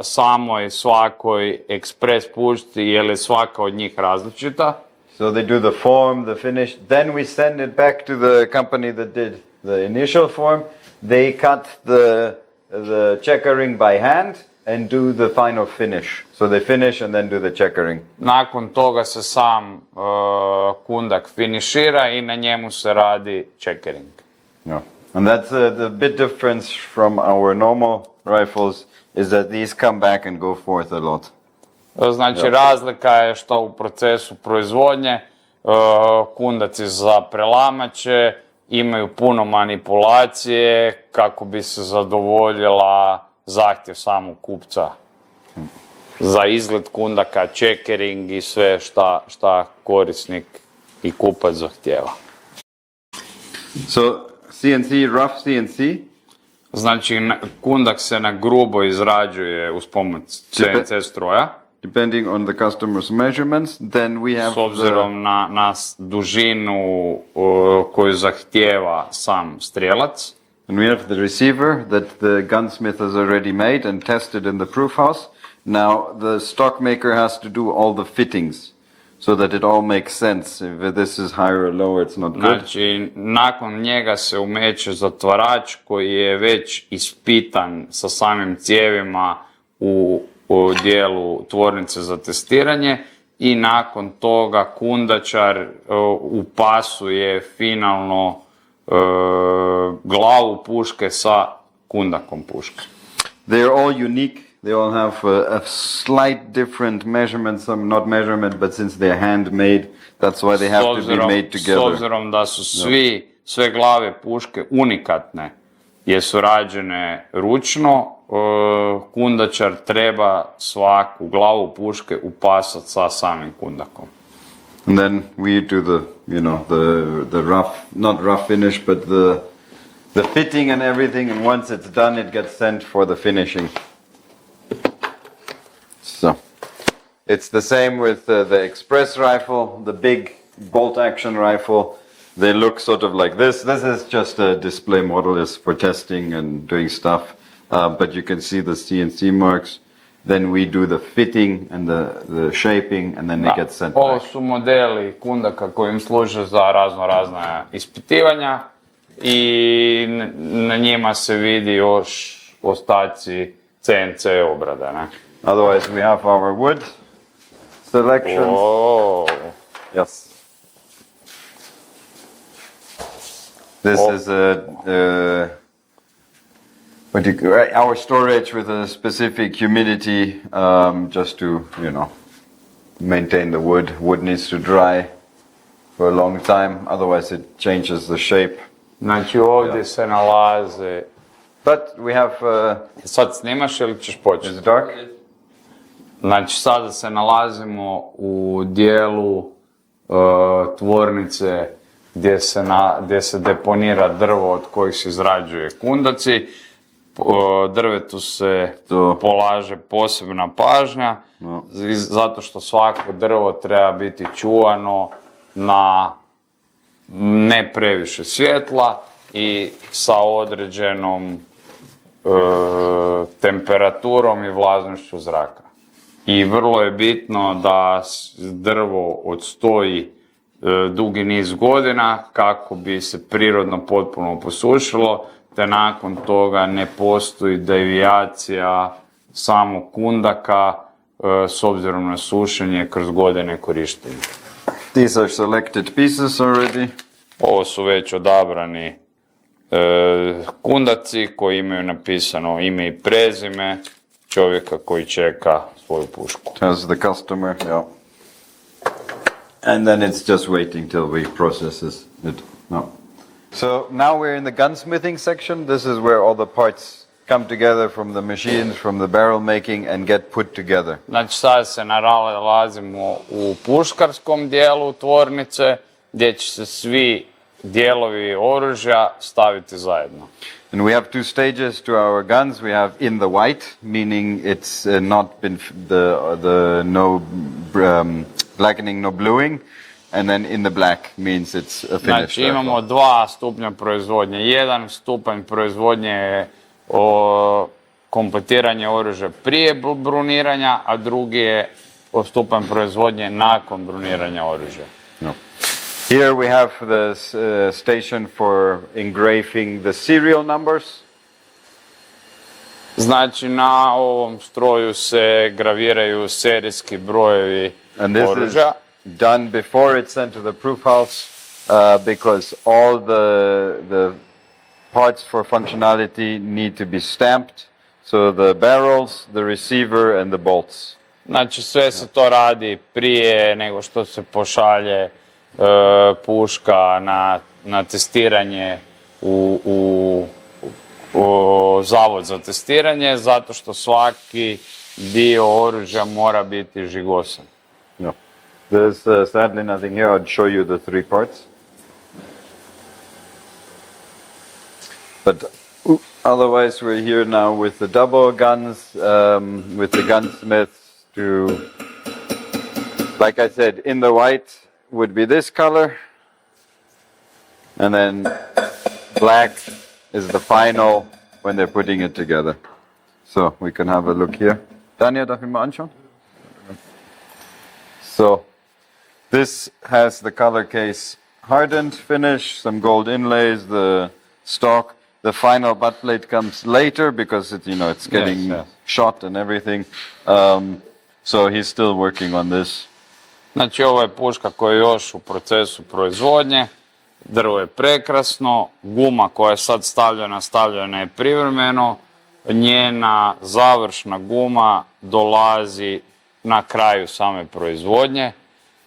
samoj svakoj ekspres pušci jer je svaka od njih različita. So they do the form, the finish. Then we send it back to the company that did the initial form. They cut the checkering by hand and do the final finish. So they finish and then do the checkering. Nakon toga se sam kundak finišira i na njemu se radi checkering. Yeah. And that's the bit difference from our normal rifles is that these come back and go forth a lot. Znači razlika je što u procesu proizvodnje kundaci za prelamače imaju puno manipulacije kako bi se zadovoljila zahtjev samog kupca za izgled kundaka, checkering i sve šta korisnik i kupac zahtjeva. So CNC, rough CNC. Znači kundak se na grubo izrađuje uz pomoć CNC stroja. Depending on the customer's measurements, then we have S obzirom na dužinu koju zahtjeva sam strijelac. And we have the receiver that the gunsmith has already made and tested in the proof house. Now the stock maker has to do all the fittings so that it all makes sense. If this is higher or lower, it's not good. Znači, nakon njega se umeće zatvarač koji je već ispitan sa samim cijevima u dijelu tvornice za testiranje i nakon toga kundačar upasuje finalno glavu puške sa kundakom puške. They are all unique. They all have a slight different measurement, some not measurement, but since they're handmade, that's why they have to be made together. S obzirom da su sve glave puške unikatne, jer su rađene ručno, kundačar treba svaku glavu puške upasati sa samim kundakom. And then we do the rough, not rough finish, but the fitting and everything. And once it's done, it gets sent for the finishing. So it's the same with the express rifle, the big bolt action rifle. They look sort of like this. This is just a display model, is for testing and doing stuff. But you can see the CNC marks. Then we do the fitting and the shaping, and then they get sent Ovo back. su modeli kundaka koji im služe za razna ispitivanja i na njima se vidi još ostaci CNC obrade. Ne? Otherwise, we have our wood selections. Oh. Yes. This is our storage with a specific humidity, just to, maintain the wood. Wood needs to dry. for a long time, otherwise it changes the shape. Znači ovdje se nalaze... But we have, Sad snimaš ili ćeš početi? it's dark. Znači sada se nalazimo u dijelu tvornice gdje se deponira drvo od kojih se izrađuje kundaci. Drvetu se polaže posebna pažnja, zato što svako drvo treba biti čuvano na ne previše svjetla i sa određenom temperaturom i vlažnošću zraka. I vrlo je bitno da drvo odstoji dugi niz godina kako bi se prirodno potpuno posušilo, te nakon toga ne postoji devijacija samog kundaka s obzirom na sušenje kroz godine korištenja. These are selected pieces already. Ovo su već odabrani kundaci koji imaju napisano ime i prezime čovjeka koji čeka svoju pušku. As the customer, yeah. And then it's just waiting till we process it. No. So now we're in the gunsmithing section. This is where all the parts come together from the machines, from the barrel making and get put together. Znači sad se nalazimo u puškarskom dijelu tvornice gdje će se svi dijelovi oružja staviti zajedno. And we have two stages to our guns. We have in the white, meaning it's not been the no blackening, no bluing, and then in the black means it's a finished. Znači imamo dva stupnja proizvodnje. Jedan stupanj proizvodnje je kompletiranje oružja prije bruniranja, a drugi je stupanj proizvodnje nakon bruniranja oružja. No. Here we have the station for engraving the serial numbers. Znači na ovom stroju se graviraju serijski brojevi And this oružja. is done before it's sent to the proof house because all the parts for functionality need to be stamped. So the barrels, the receiver and the bolts. Znači sve se to radi prije nego što se pošalje puška na testiranje u zavod za testiranje, zato što svaki dio oružja mora biti žigosan. No. There's sadly nothing here. I'd show you the three parts. But otherwise we're here now with the double guns, with the gunsmiths to, like I said, in the white would be this color, and then black is the final when they're putting it together. So we can have a look here. Daniel, darf ich mal anschauen? So this has the color case hardened finish, some gold inlays, the stock. The final butt plate comes later because it's getting shot and everything. So he's still working on this. Znači ovo je puška koja je još u procesu proizvodnje, drvo je prekrasno, guma koja je sad stavljena je privremeno, njena završna guma dolazi na kraju same proizvodnje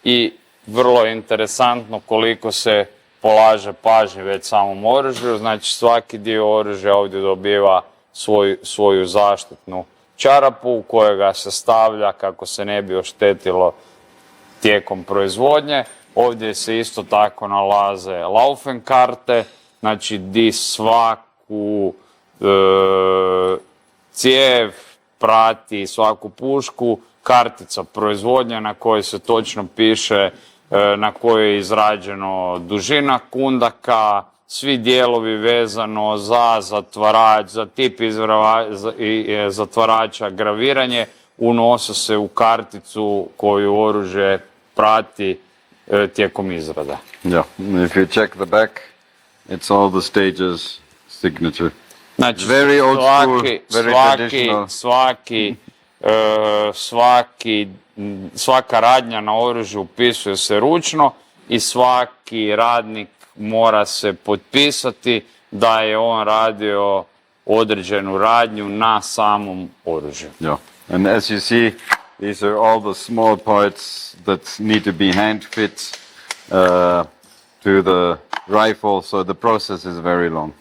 i vrlo je interesantno koliko se polaže pažnje već samom oružju, znači svaki dio oružja ovdje dobiva svoju zaštitnu čarapu kojega se stavlja kako se ne bi oštetilo tijekom proizvodnje. Ovdje se isto tako nalaze laufen karte, znači di svaku cijev prati svaku pušku, kartica proizvodnje na kojoj se točno piše na kojoj je izrađeno dužina kundaka, svi dijelovi vezano za zatvarač, za tip zatvarača, graviranje, unose se u karticu koju oružje prati tijekom izrade. Yeah, if you check the back, it's all the stages signature. Znači, Very old school, very traditional. Svaka radnja na oružju upisuje se ručno i svaki radnik mora se potpisati da je on radio određenu radnju na samom oružju. Yeah, and as you see, these are all the small parts that need to be hand fit to the rifle, so the process is very long.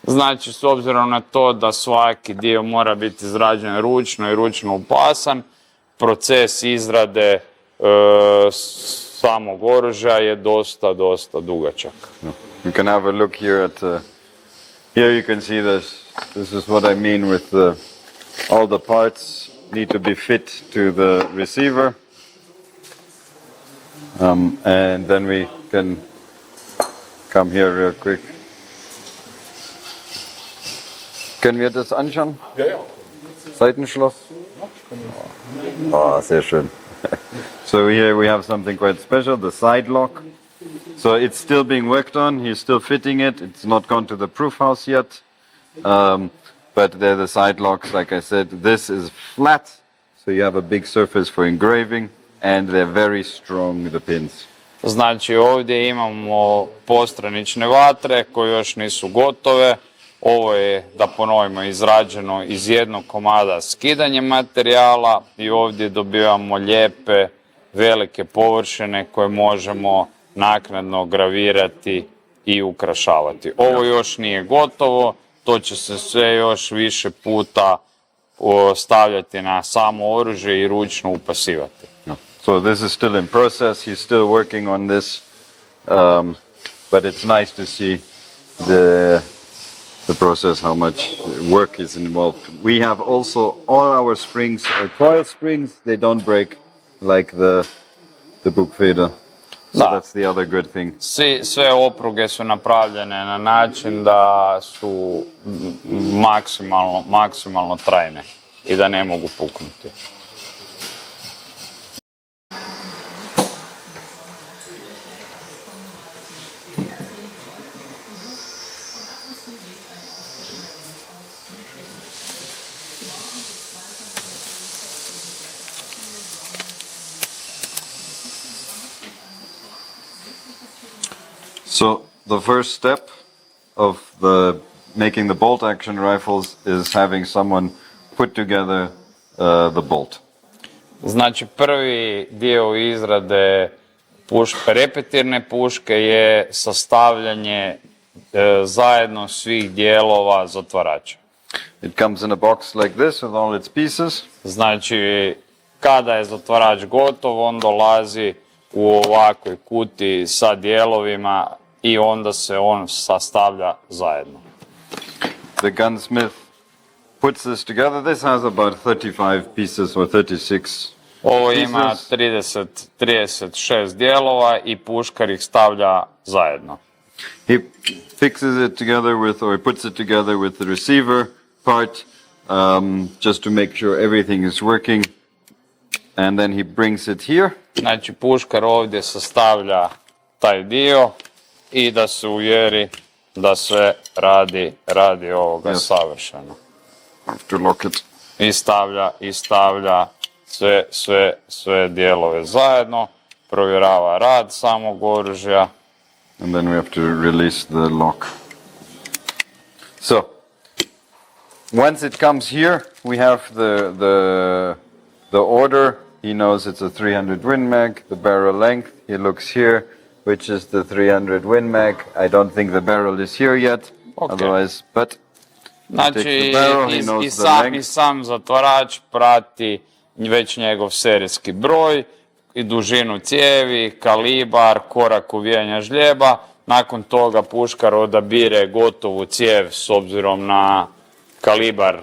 Znači, s obzirom na to da svaki dio mora biti izrađen ručno i ručno upasan, proces izrade samog oružja je dosta dugačak. You can have a look here at here you can see this. This is what I mean with all the parts need to be fit to the receiver. And then we can come here real quick. Können wir das anschauen? Ja, ja. Seitenschloss? Oh, sehr schön. So here we have something quite special, the side lock. So it's still being worked on, he's still fitting it, it's not gone to the proof house yet. But they're the side locks, like I said. This is flat, so you have a big surface for engraving, and they're very strong, the pins. Znači, ovdje imamo postranične vatre koje još nisu gotove. Ovo je, da ponovimo, izrađeno iz jednog komada skidanje materijala i ovdje dobivamo lijepe, velike površine koje možemo naknadno gravirati i ukrašavati. Ovo još nije gotovo, to će se sve još više puta stavljati na samo oružje i ručno upasivati. So this is still in process, he's still working on this, but it's nice to see the process, how much work is involved. We have also, all our springs are coil springs, they don't break like the Buchfeder. So Da. that's the other good thing. Sve opruge su napravljene na način da su maksimalno trajne i da ne mogu puknuti. So the first step of making the bolt action rifles is having someone put together the bolt. Znači, prvi dio izrade repetirne puške je sastavljanje zajedno svih dijelova zatvarača. It comes in a box like this with all its pieces. Znači, kada je zatvarač gotov, on dolazi u ovakvoj kutiji sa dijelovima i onda se on sastavlja zajedno. The gunsmith puts this together. This has about 35 pieces or 36 Ovo ima pieces. 36 dijelova i puškar ih stavlja zajedno. He fixes it together with, or he puts it together with the receiver part, just to make sure everything is working. And then he brings it here. Znači, puškar ovdje sastavlja taj dio i da se uvjeri da sve radi ovoga savršeno. Have to lock it. I stavlja sve dijelove zajedno, provjerava rad samog oružja. And then we have to release the lock. So, once it comes here, we have the order. He knows it's a 300 Win Mag, the barrel length. He looks here, which is the 300 Win Mag. I don't think the barrel is here yet. Okay. Otherwise, but Znači, takes the barrel, he knows i the length. sam zatvarač prati već njegov serijski broj i dužinu cijevi, kalibar, korak uvijanja žljeba. Nakon toga puškar odabire gotovu cijev s obzirom na kalibar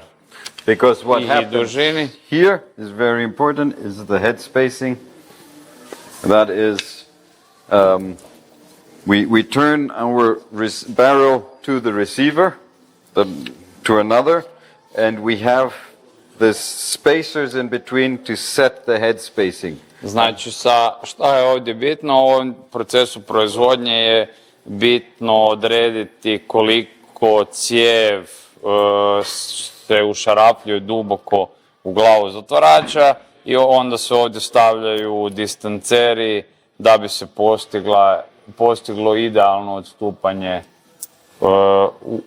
Because what i happens dužini. here is very important, is the head spacing. That is, we turn our barrel to the receiver, to another, and we have the spacers in between to set the head spacing. Znači, šta je ovdje bitno? U ovom procesu proizvodnje je bitno odrediti koliko cijev se ušarapljuje duboko u glavu zatvarača i onda se ovdje stavljaju distanceri da bi se postiglo idealno odstupanje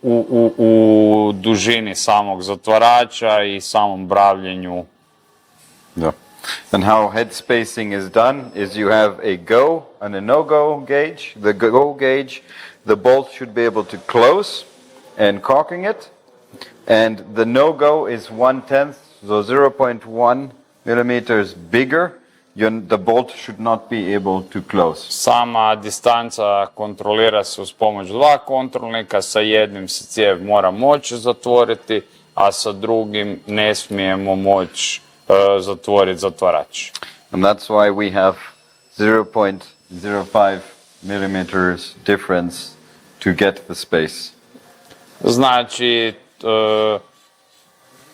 u dužini samog zatvarača i samom bravljenju. Yeah. And how head spacing is done is you have a go and a no-go gauge. The go gauge, the bolt should be able to close and caulking it. And the no-go is 1/10, so 0.1 millimeters bigger. The bolt should not be able to close. Sama distanca kontrolira se uz pomoć dva kontrolnika, sa jednim se cijev mora moći zatvoriti, a sa drugim ne smijemo moći zatvoriti zatvarač. And that's why we have 0.05 millimeters difference to get the space. Znači,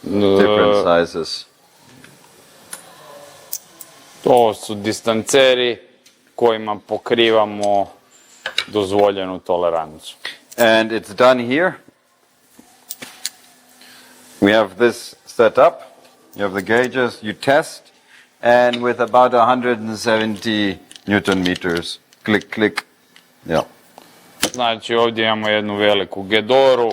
Different sizes. to su distanceri kojima pokrivamo dozvoljenu toleranciju. And it's done here. We have this set up. You have the gauges, you test, and with about 170 Newton meters. Click, click. Yeah. Znači, ovdje imamo jednu veliku gedoru.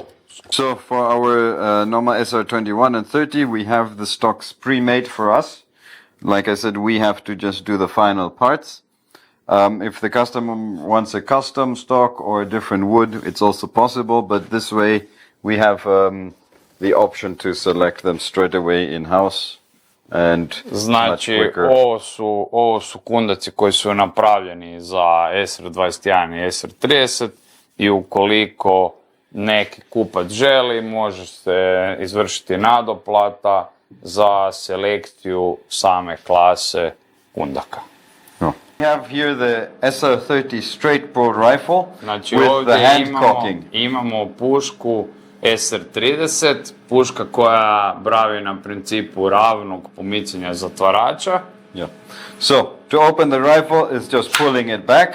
So for our Noma SR21 and 30, we have the stocks pre-made for us. Like I said, we have to just do the final parts. If the customer wants a custom stock or a different wood, it's also possible, but this way we have the option to select them straight away in-house and much Znači, quicker. ovo su kundaci koji su napravljeni za SR21 i SR30 i ukoliko neki kupac želi, može se izvršiti nadoplata za selekciju same klase kundaka. No. We have here the SR30 straight bolt rifle Znači, with the ovdje hand cocking. imamo pušku SR30, puška koja bravi na principu ravnog pomicanja zatvarača. Yeah. So to open the rifle is just pulling it back.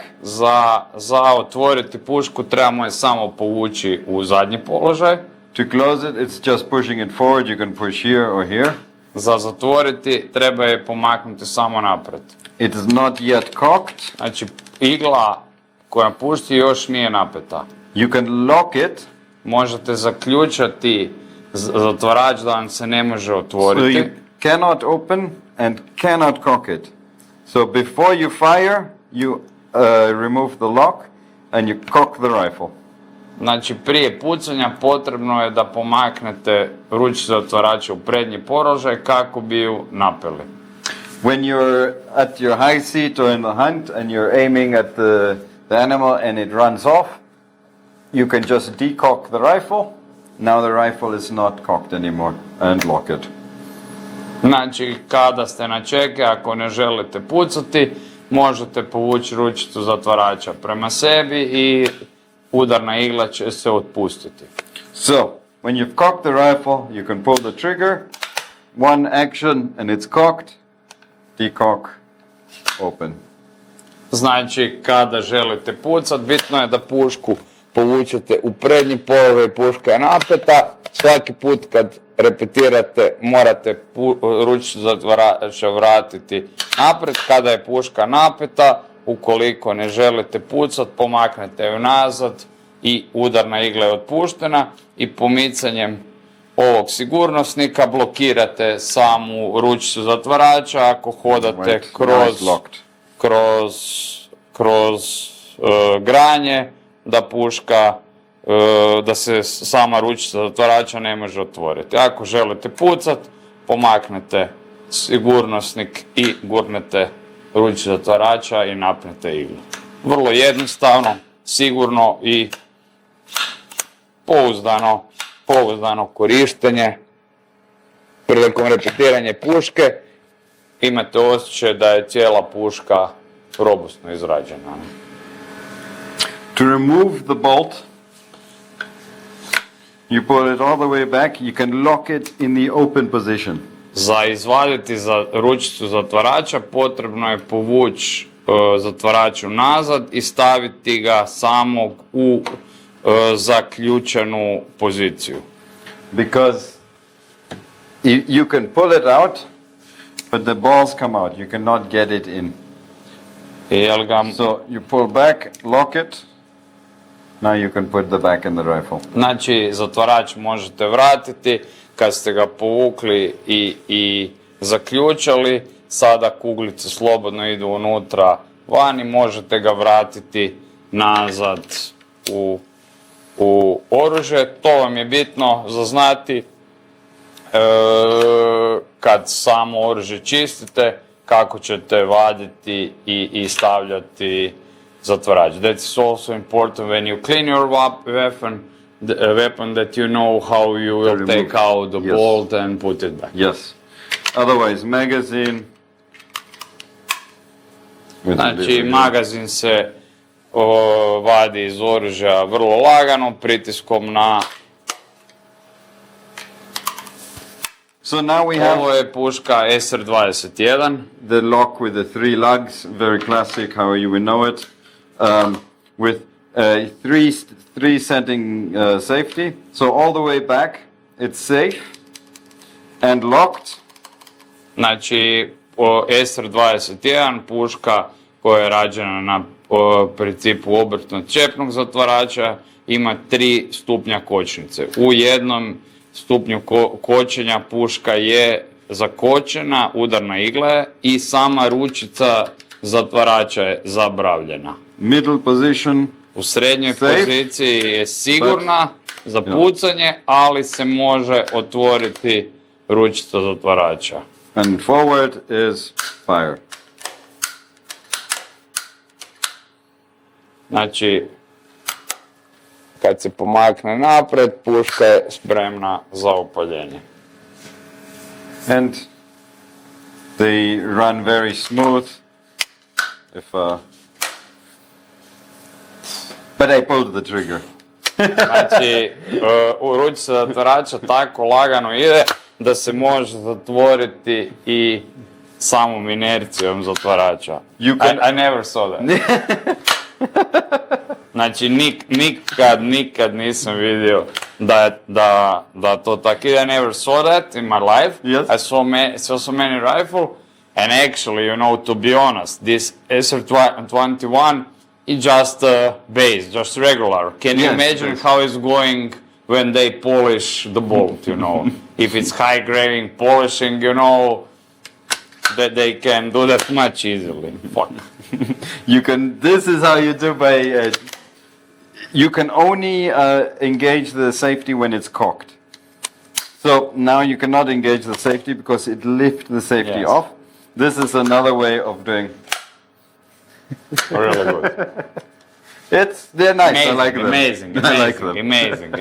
Za otvoriti pušku trebamo je samo povući u zadnji položaj. To close it, it's just pushing it forward. You can push here or here. Za zatvoriti treba je pomaknuti samo naprijed. It is not yet cocked. Znači, igla koja pušti još nije napeta. You can lock it. Možete zaključati zatvarač da vam se ne može So otvoriti. you cannot open and cannot cock it. So before you fire, you remove the lock and you cock the rifle. Znači, prije pucanja potrebno je da pomaknete ručicu zatvarača u prednji položaj kako bi ju napeli. When you're at your high seat or in the hunt and you're aiming at the animal and it runs off, you can just decock the rifle. Now the rifle is not cocked anymore and lock it. Znači, kada ste na čeke, ako ne želite pucati, možete povući ručicu zatvarača prema sebi i udarna igla će se otpustiti. So, when you've cocked the rifle, you can pull the trigger, one action and it's cocked, decock, open. Znači, kada želite pucat, bitno je da pušku povučete u prednji položaj, puška je napeta. Svaki put kad repetirate, morate ručicu zatvarača vratiti naprijed. Kada je puška napeta, ukoliko ne želite pucat, pomaknete ju nazad i udarna igla je otpuštena i pomicanjem ovog sigurnosnika blokirate samu ručicu zatvarača ako hodate kroz granje, da puška, da se sama ručica zatvarača ne može otvoriti. Ako želite pucat, pomaknete sigurnosnik i gurnete ručicu zatvarača i napnete iglu. Vrlo jednostavno, sigurno i pouzdano korištenje. Prilikom repetiranja puške imate osjećaj da je cijela puška robustno izrađena. To remove the bolt, you pull it all the way back, you can lock it in the open position. Za izvaditi ručicu zatvarača potrebno je povući zatvaraču nazad i staviti ga samog u zaključenu poziciju. Because you can pull it out, but the balls come out. You cannot get it in. So you pull back, lock it. Now you can put the back in the rifle. Znači, zatvarač možete vratiti kad ste ga povukli i zaključali sada kuglice slobodno idu unutra vani, možete ga vratiti nazad u oružje. To vam je bitno za znati kad samo oružje čistite, kako ćete vaditi i stavljati zatvarač. That's also important when you clean your weapon that you know how you will take out the bolt and put it back. Yes. Otherwise, magazine. Znači, magazin se vadi iz oružja vrlo lagano, pritiskom na... So now we have Ovo je puška SR21. the lock with the 3 lugs, very classic, how you will know it, with three setting safety. So all the way back, it's safe and locked. Znači, SR21 puška koja je rađena na principu obrtno-čepnog zatvarača ima 3 stupnja kočnice. U jednom stupnju kočenja puška je zakočena, udarna igla je i sama ručica zatvarača je zabravljena. Middle position. U srednjoj Safe, poziciji je sigurna za pucanje, ali se može otvoriti ručica zatvarača. And forward is fire. Znači, kad se pomakne napred, puška je spremna za upaljenje. And they run very smooth. But I pulled the trigger. Znači, u ručica zatvarača tako lagano ide da se može zatvoriti i samom inercijom zatvarača. I never saw that. Znači, nikad nisam vidio da to tako ide. I never saw that in my life. Yes. I saw so many rifle, and actually, you know, to be honest, this SR21 is just base, just regular. Can you imagine how it's going when they polish the bolt, you know? If it's high grading polishing, you know, that they can do that much easily. Fuck. This is how you do by, you can only engage the safety when it's cocked. So now you cannot engage the safety because it lifts the safety off. This is another way of doing. Really good. They're nice, Amazing, I like them. amazing, I like them. amazing.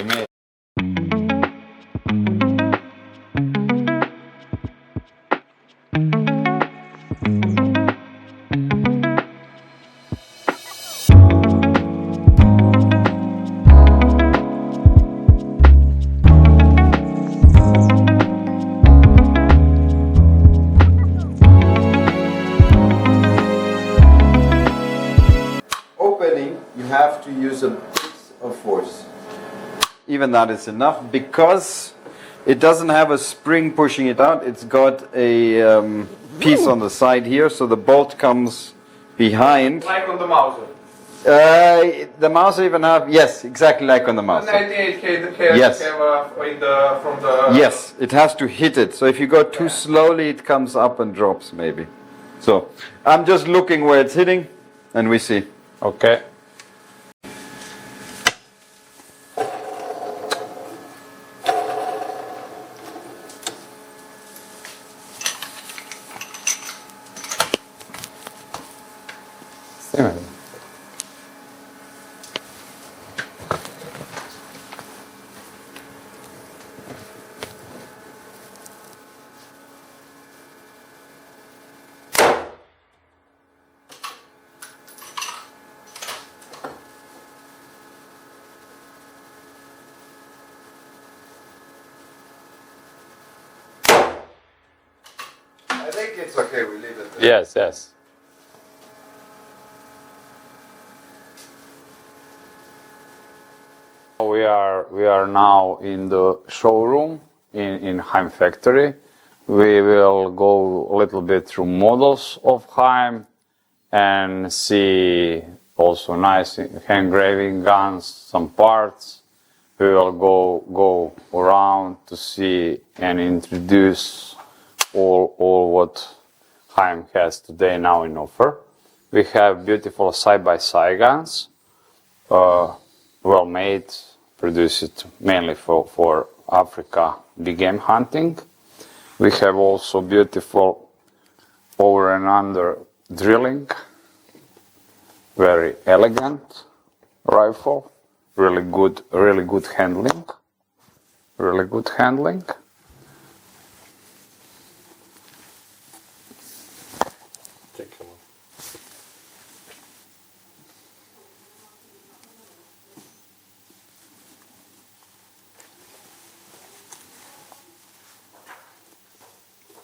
Opening, you have to use a bit of force. Even that is enough because it doesn't have a spring pushing it out. It's got a piece on the side here, so the bolt comes behind. Like on the Mauser. The Mauser even have, yes, exactly like on the The Mauser. 98K Yes. from the... Yes, it has to hit it. So if you go too slowly, it comes up and drops maybe. So I'm just looking where it's hitting, and we see. Okay. I think it's okay, we leave it there. Yes. We are now in the showroom in Heim factory. We will go a little bit through models of Heim and see also nice hand engraving guns, some parts. We will go around to see and introduce all what Haim has today now in offer. We have beautiful side-by-side guns, well made, produced mainly for Africa big game hunting. We have also beautiful over and under drilling, very elegant rifle, really good handling, really good handling.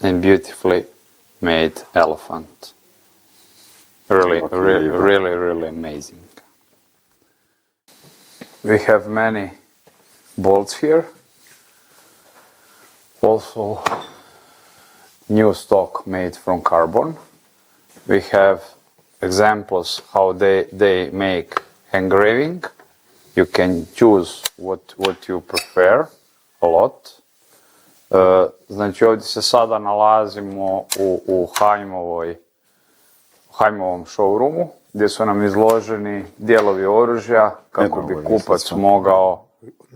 And beautifully made elephant. Really amazing. We have many bolts here. Also new stock made from carbon. We have examples how they make engraving. You can choose what you prefer a lot. Znači ovdje se sada nalazimo u Haimovom showroomu gdje su nam izloženi dijelovi oružja kako bi kupac mogao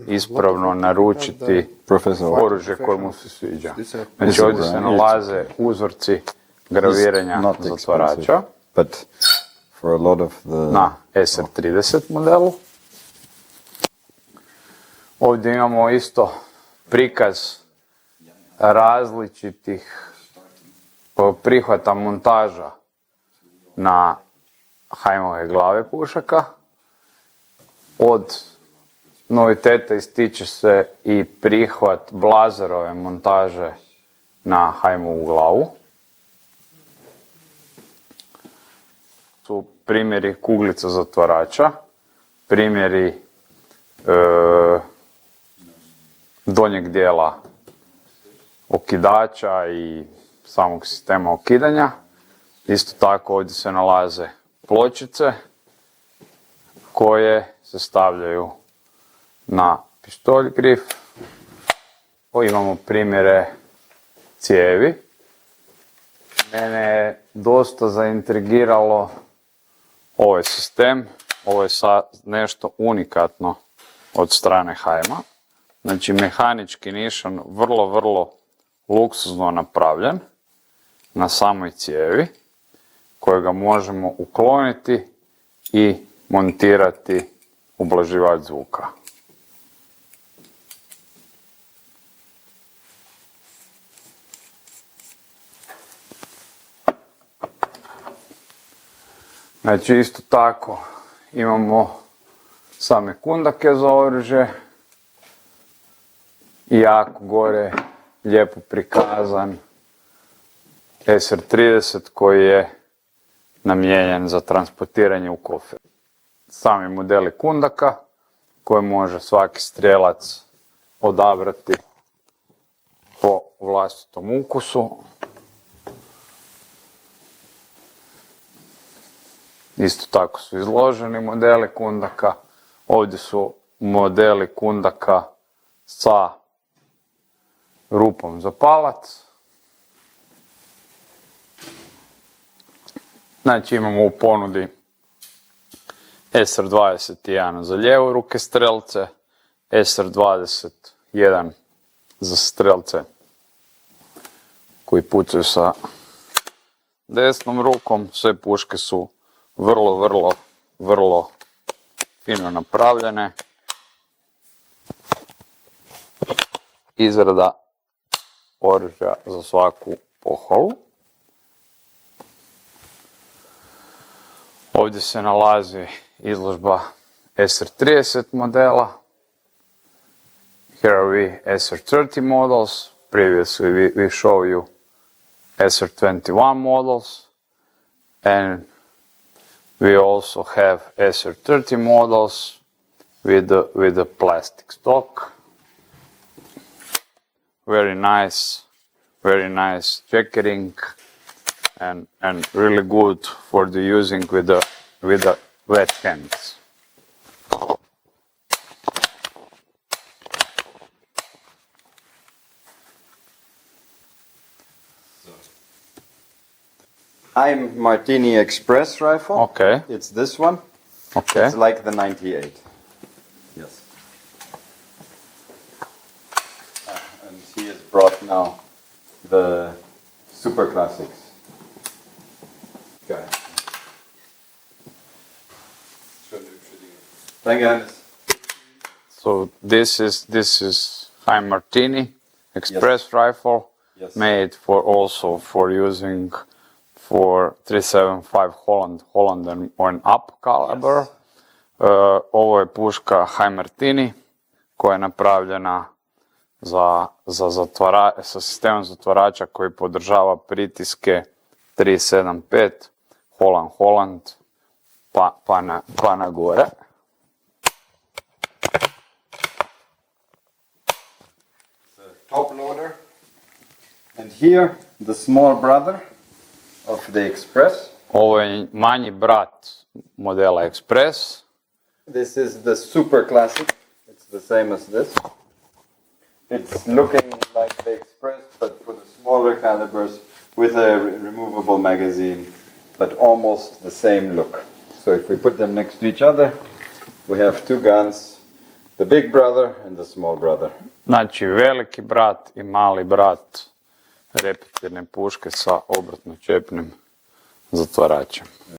ispravno naručiti oružje koje mu se sviđa. Znači ovdje se nalaze uzorci graviranja zatvarača na SR30 modelu. Ovdje imamo isto prikaz različitih prihvata montaža na Haimove glave pušaka. Od noviteta ističe se i prihvat blazerove montaže na Haimovu glavu. Su primjeri kuglica zatvarača, primjeri donjeg dijela okidača i samog sistema okidanja. Isto tako ovdje se nalaze pločice koje se stavljaju na pištolj grif. Imamo primjere cijevi. Mene je dosta zaintrigiralo ovaj sistem. Ovo je nešto unikatno od strane Haima. Znači mehanički nišan vrlo luksuzno napravljen na samoj cijevi kojega možemo ukloniti i montirati ublaživač zvuka. Znači isto tako imamo same kundake za oružje i jako gore lijepo prikazan SR30 koji je namijenjen za transportiranje u kofer. Sami modeli kundaka koje može svaki strijelac odabrati po vlastitom ukusu. Isto tako su izloženi modeli kundaka. Ovdje su modeli kundaka sa rupom za palac. Znači imamo u ponudi SR21 za lijevo ruke strelce, SR21 za strelce koji pucaju sa desnom rukom. Sve puške su vrlo fino napravljene. Izrada oružja za svaku pohvalu. Ovdje se nalazi izložba SR30 modela. Here are we SR30 models. Previously we show you SR21 models. And we also have SR30 models with the plastic stock. Very nice jacketting and really good for the using with the wet hands. Heim Martini Express rifle. Okay. It's this one. Okay. It's like the 98. Yes. And he has brought now the Super Classics. Okay. Thank you, Hannes. So this is Heim Martini Express rifle, Yes. made for also for using for 375 Holland and up caliber. Ovo je puška Heim Martini koja je napravljena sa sistemom zatvarača koji podržava pritiske 375 Holland pa na gore. Top loader. And here, the small brother of the Express. Ovo je manji brat modela Express. This is the Super Classic. It's the same as this. It's looking like the Express, but for the smaller calibers with a removable magazine, but almost the same look. So if we put them next to each other, we have two guns, the big brother and the small brother. Znači veliki brat i mali brat repetirne puške sa obratno čepnim zatvaračem.